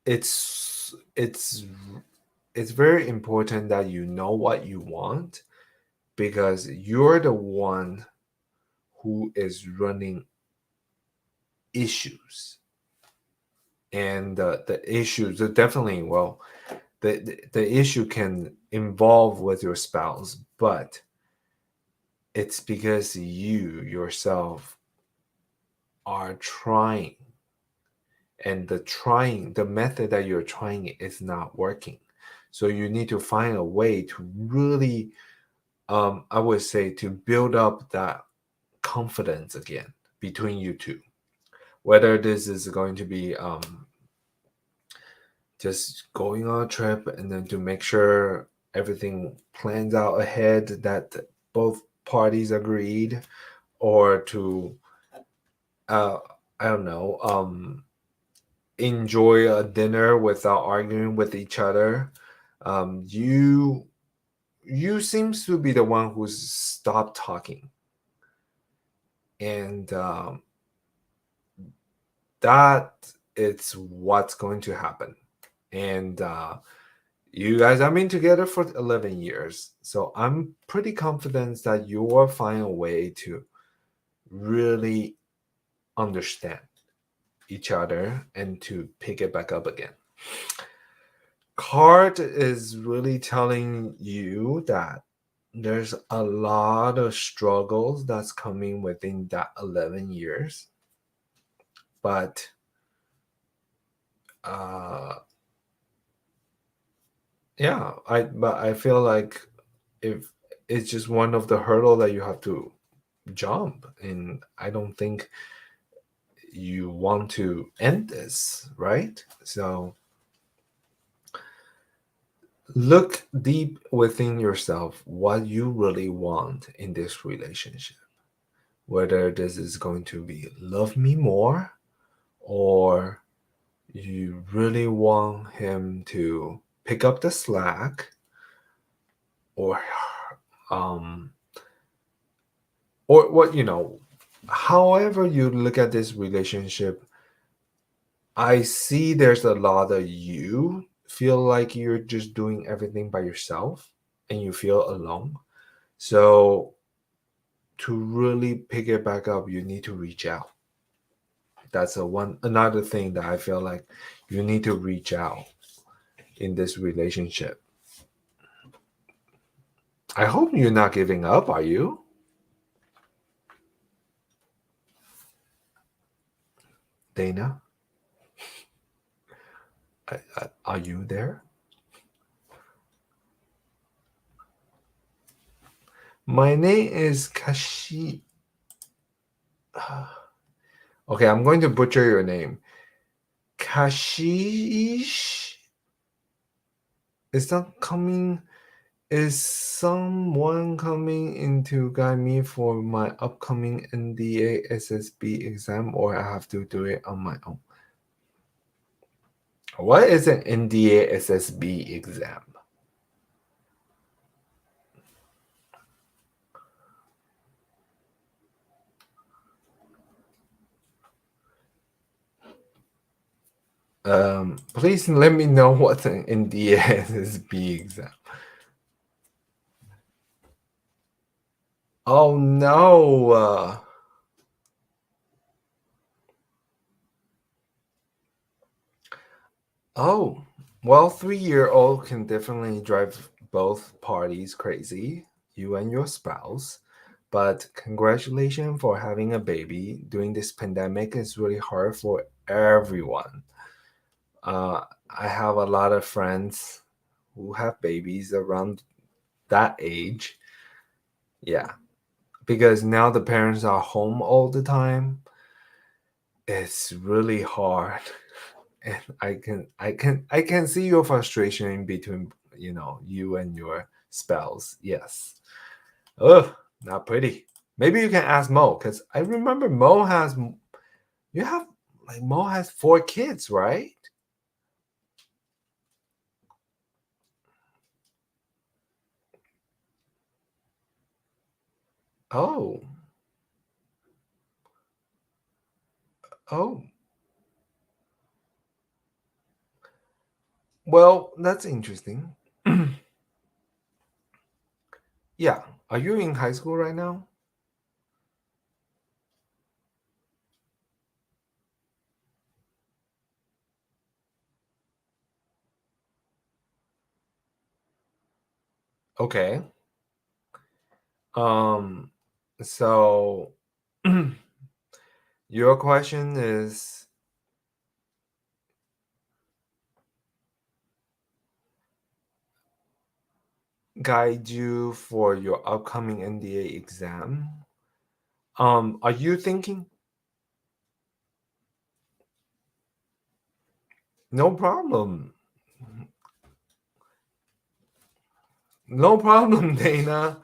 it's it's it's very important that you know what you want because you're the one who is running issues and the issues are definitely well the issue can involve with your spouse but it's because you yourself are trying and the method that you're trying is not working so you need to find a way to really I would say to build up that confidence again between you two whether this is going to be just going on a trip and then to make sure everything plans out ahead that both parties agreed or to uh I don't know enjoy a dinner without arguing with each other. You seems to be the one who's stopped talking, and that it's what's going to happen. And you guys have been together for 11 years, so I'm pretty confident that you will find a way to really understand each other and to pick it back up again. Card is really telling you that there's a lot of struggles that's coming within that 11 years. But uh yeah, I feel like if it's just one of the hurdle that you have to jump and I don't think you want to end this, right? So look deep within yourself what you really want in this relationship. Whether this is going to be love me more or you really want him to pick up the slack or um or what however you look at this relationship I see there's a lot of you feel like you're just doing everything by yourself and you feel alone. So to really pick it back up, you need to reach out. That's another thing that I feel like you need to reach out in this relationship. I hope you're not giving up, are you? Dana, are you there? My name is Kashi. Okay, I'm going to butcher your name. Kashish is not coming. Is someone coming in to guide me for my upcoming NDA SSB exam, or I have to do it on my own? What is an NDA SSB exam? Please let me know what's an NDA SSB exam. Oh no. Oh, well, 3-year-old can definitely drive both parties crazy, you and your spouse. But congratulations for having a baby. During this pandemic, it's really hard for everyone. I have a lot of friends who have babies around that age. Yeah, because now the parents are home all the time. It's really hard. And I can see your frustration in between, you and your spouse. Yes. Ugh, not pretty. Maybe you can ask Mo, because I remember you have, like, Mo has 4 kids, right? Oh, oh. Well, that's interesting. Yeah. Are you in high school right now? Okay. Um, so your question is guide you for your upcoming NDA exam. Are you thinking? No problem. No problem, Dana.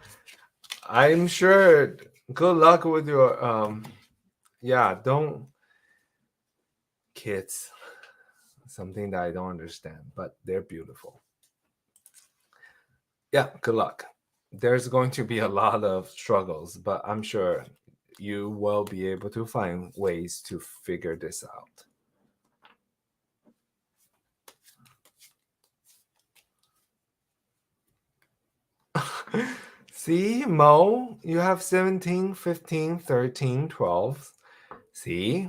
I'm sure. Good luck with your yeah, don't kids. Something that I don't understand, but they're beautiful. Yeah, good luck. There's going to be a lot of struggles, but I'm sure you will be able to find ways to figure this out. See, Mo, you have 17, 15, 13, 12. See,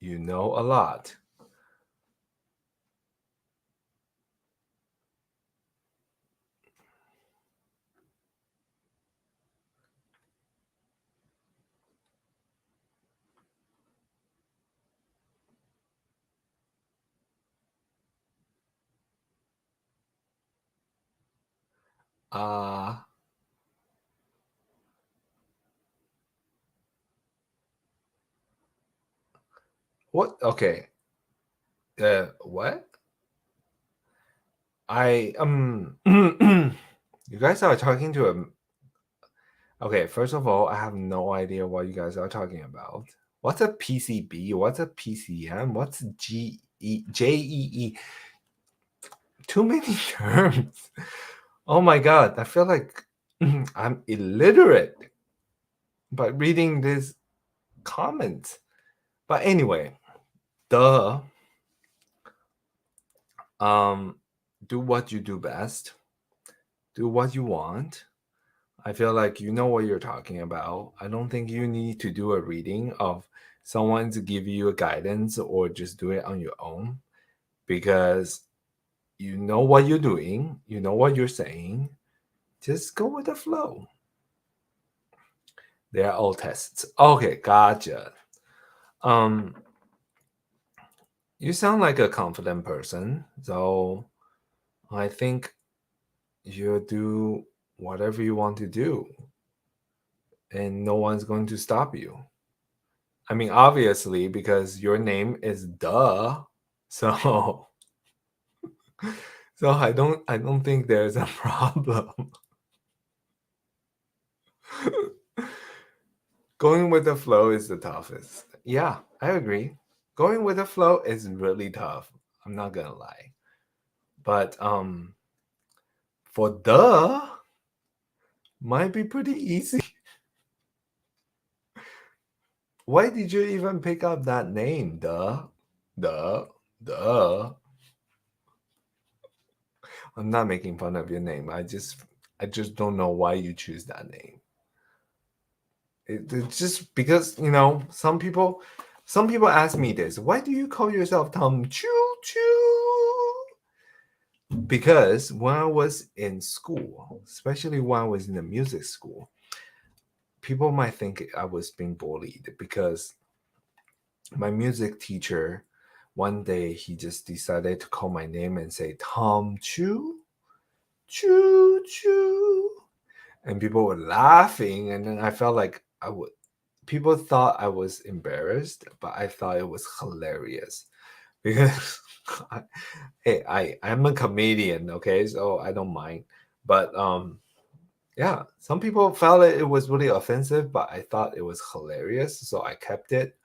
you know a lot. Uh, what? Okay. What? You guys are talking to a. Okay, first of all, I have no idea what you guys are talking about. What's a PCB? What's a PCM? What's JEE? Too many terms. Oh my god, I feel like I'm illiterate by reading this comment. But anyway, duh. Um, do what you do best. Do what you want. I feel like you know what you're talking about. I don't think you need to do a reading of someone to give you a guidance or just do it on your own, because you know what you're doing, you know what you're saying. Just go with the flow. They're all tests. Okay, gotcha. Um, You sound like a confident person, so I think you'll do whatever you want to do, and no one's going to stop you. I mean, obviously, because your name is Duh, so so I don't think there's a problem. Going with the flow is the toughest. Yeah, I agree. Going with the flow is really tough. I'm not gonna lie. But for Duh might be pretty easy. Why did you even pick up that name? Duh. Duh. Duh. I'm not making fun of your name. I just don't know why you choose that name. It's just because, some people ask me this. Why do you call yourself Tom Choo Choo? Because when I was in school, especially when I was in the music school, people might think I was being bullied because my music teacher, one day he just decided to call my name and say Tom Choo Choo Choo, and people were laughing, and then I felt like I would. People thought I was embarrassed, but I thought it was hilarious because I, hey, I'm a comedian, okay, so I don't mind. But yeah, some people felt it was really offensive, but I thought it was hilarious, so I kept it,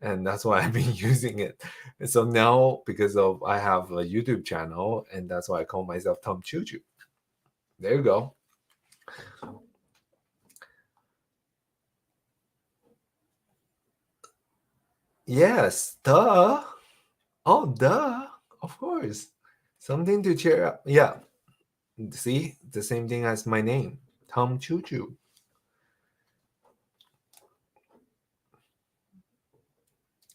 and that's why I've been using it. And so now, because of I have a YouTube channel, and that's why I call myself Tom Choo Choo. There you go. Yes, duh. Oh, duh. Of course. Something to cheer up. Yeah. See, the same thing as my name, Tom Choo Choo.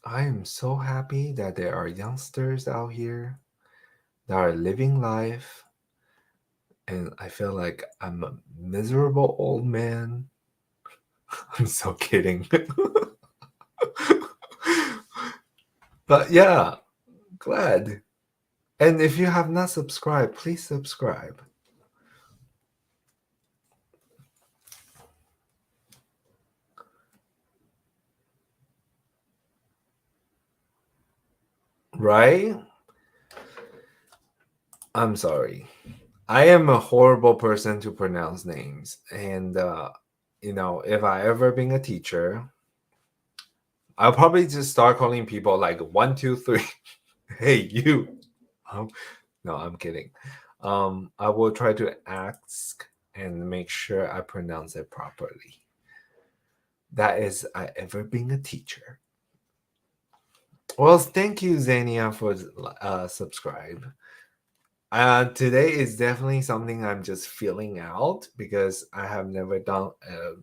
I am so happy that there are youngsters out here that are living life, and I feel like I'm a miserable old man. I'm so kidding. But yeah, glad. And if you have not subscribed, please subscribe. Right? I'm sorry. I am a horrible person to pronounce names. And, if I ever being a teacher, I'll probably just start calling people like 1, 2, 3. Hey, you. Um, no, I'm kidding. I will try to ask and make sure I pronounce it properly. That is, I ever being a teacher. Well, thank you, Zania, for subscribe. Today is definitely something I'm just feeling out because I have never done a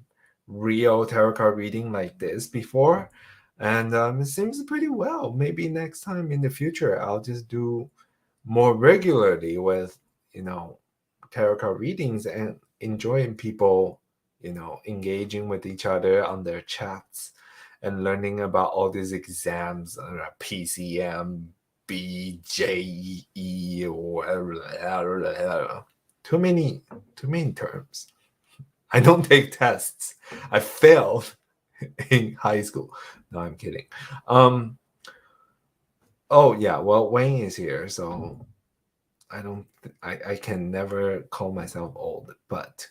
real tarot card reading like this before, and it seems pretty well. Maybe next time in the future, I'll just do more regularly with tarot card readings and enjoying people engaging with each other on their chats and learning about all these exams, PCM, BJE, whatever. Too many terms. I don't take tests. I failed in high school. No, I'm kidding. Oh yeah, well, Wayne is here, so I can never call myself old, but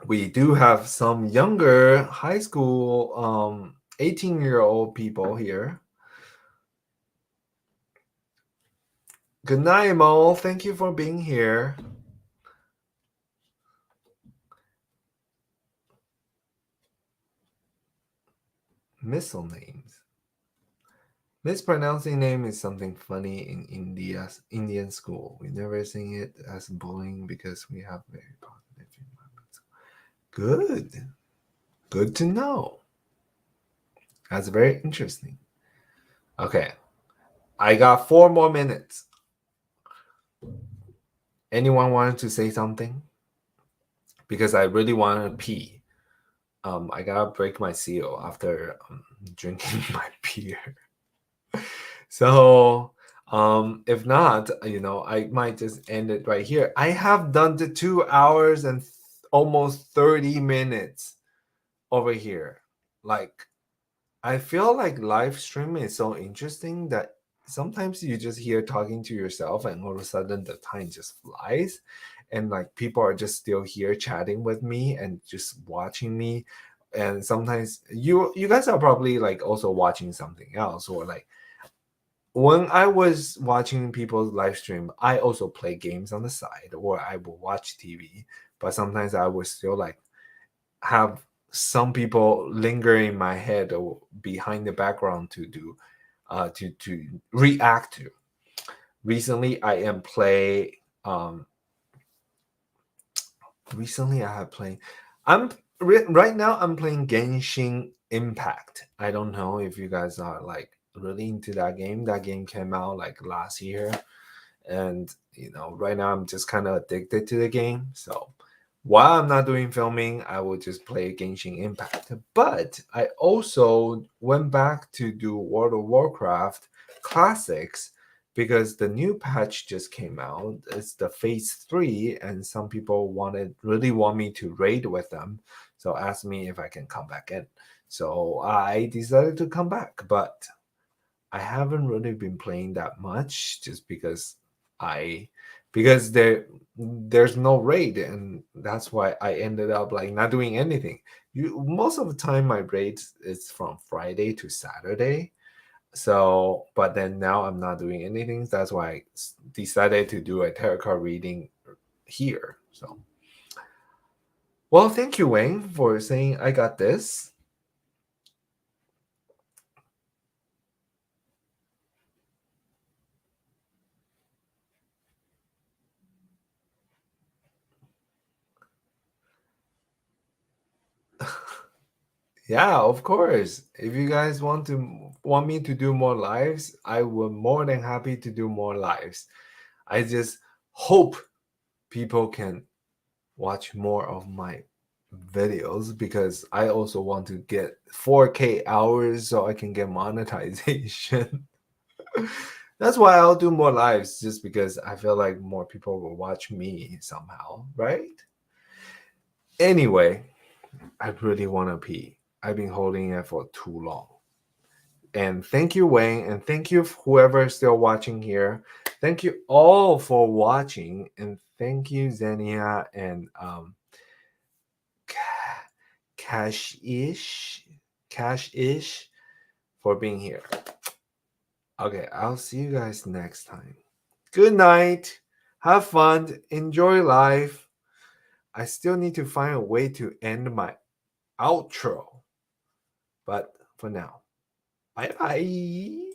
we do have some younger high school 18-year-old people here. Good night, Mo. Thank you for being here. Missile names. Mispronouncing name is something funny in Indian school. We never sing it as bullying because we have very positive environments. Good. Good to know. That's very interesting. Okay. I got 4 more minutes. Anyone wanted to say something? Because I really wanted to pee. I gotta break my seal after drinking my beer. So, if not, I might just end it right here. I have done the 2 hours and almost 30 minutes over here. Like, I feel like live streaming is so interesting that sometimes you just hear talking to yourself and all of a sudden the time just flies. And like people are just still here chatting with me and just watching me. And sometimes you guys are probably like also watching something else, or like when I was watching people's live stream, I also play games on the side or I will watch TV. But sometimes I would still like have some people linger in my head or behind the background to do to react to. Recently I am play recently I have played I'm right now I'm playing Genshin Impact. I don't know if you guys are like really into that game. That game came out like last year, and right now I'm just kind of addicted to the game. So while I'm not doing filming, I will just play Genshin Impact. But I also went back to do World of Warcraft classics because the new patch just came out. It's the phase 3, and some people really want me to raid with them, so asked me if I can come back in. So I decided to come back, but I haven't really been playing that much just I because there's no raid, and that's why I ended up like not doing anything. You Most of the time my raid is from Friday to Saturday. So, but then now I'm not doing anything. That's why I decided to do a tarot card reading here. So, well, thank you, Wayne, for saying I got this. Yeah, of course. If you guys want me to do more lives, I would more than happy to do more lives. I just hope people can watch more of my videos because I also want to get 4K hours so I can get monetization. That's why I'll do more lives, just because I feel like more people will watch me somehow, right? Anyway, I really want to pee. I've been holding it for too long. And thank you, Wayne, and thank you whoever is still watching here. Thank you all for watching, and thank you, Xenia and Cash-ish, Cash-ish, for being here. Okay, I'll see you guys next time. Good night. Have fun. Enjoy life. I still need to find a way to end my outro. But for now, bye bye.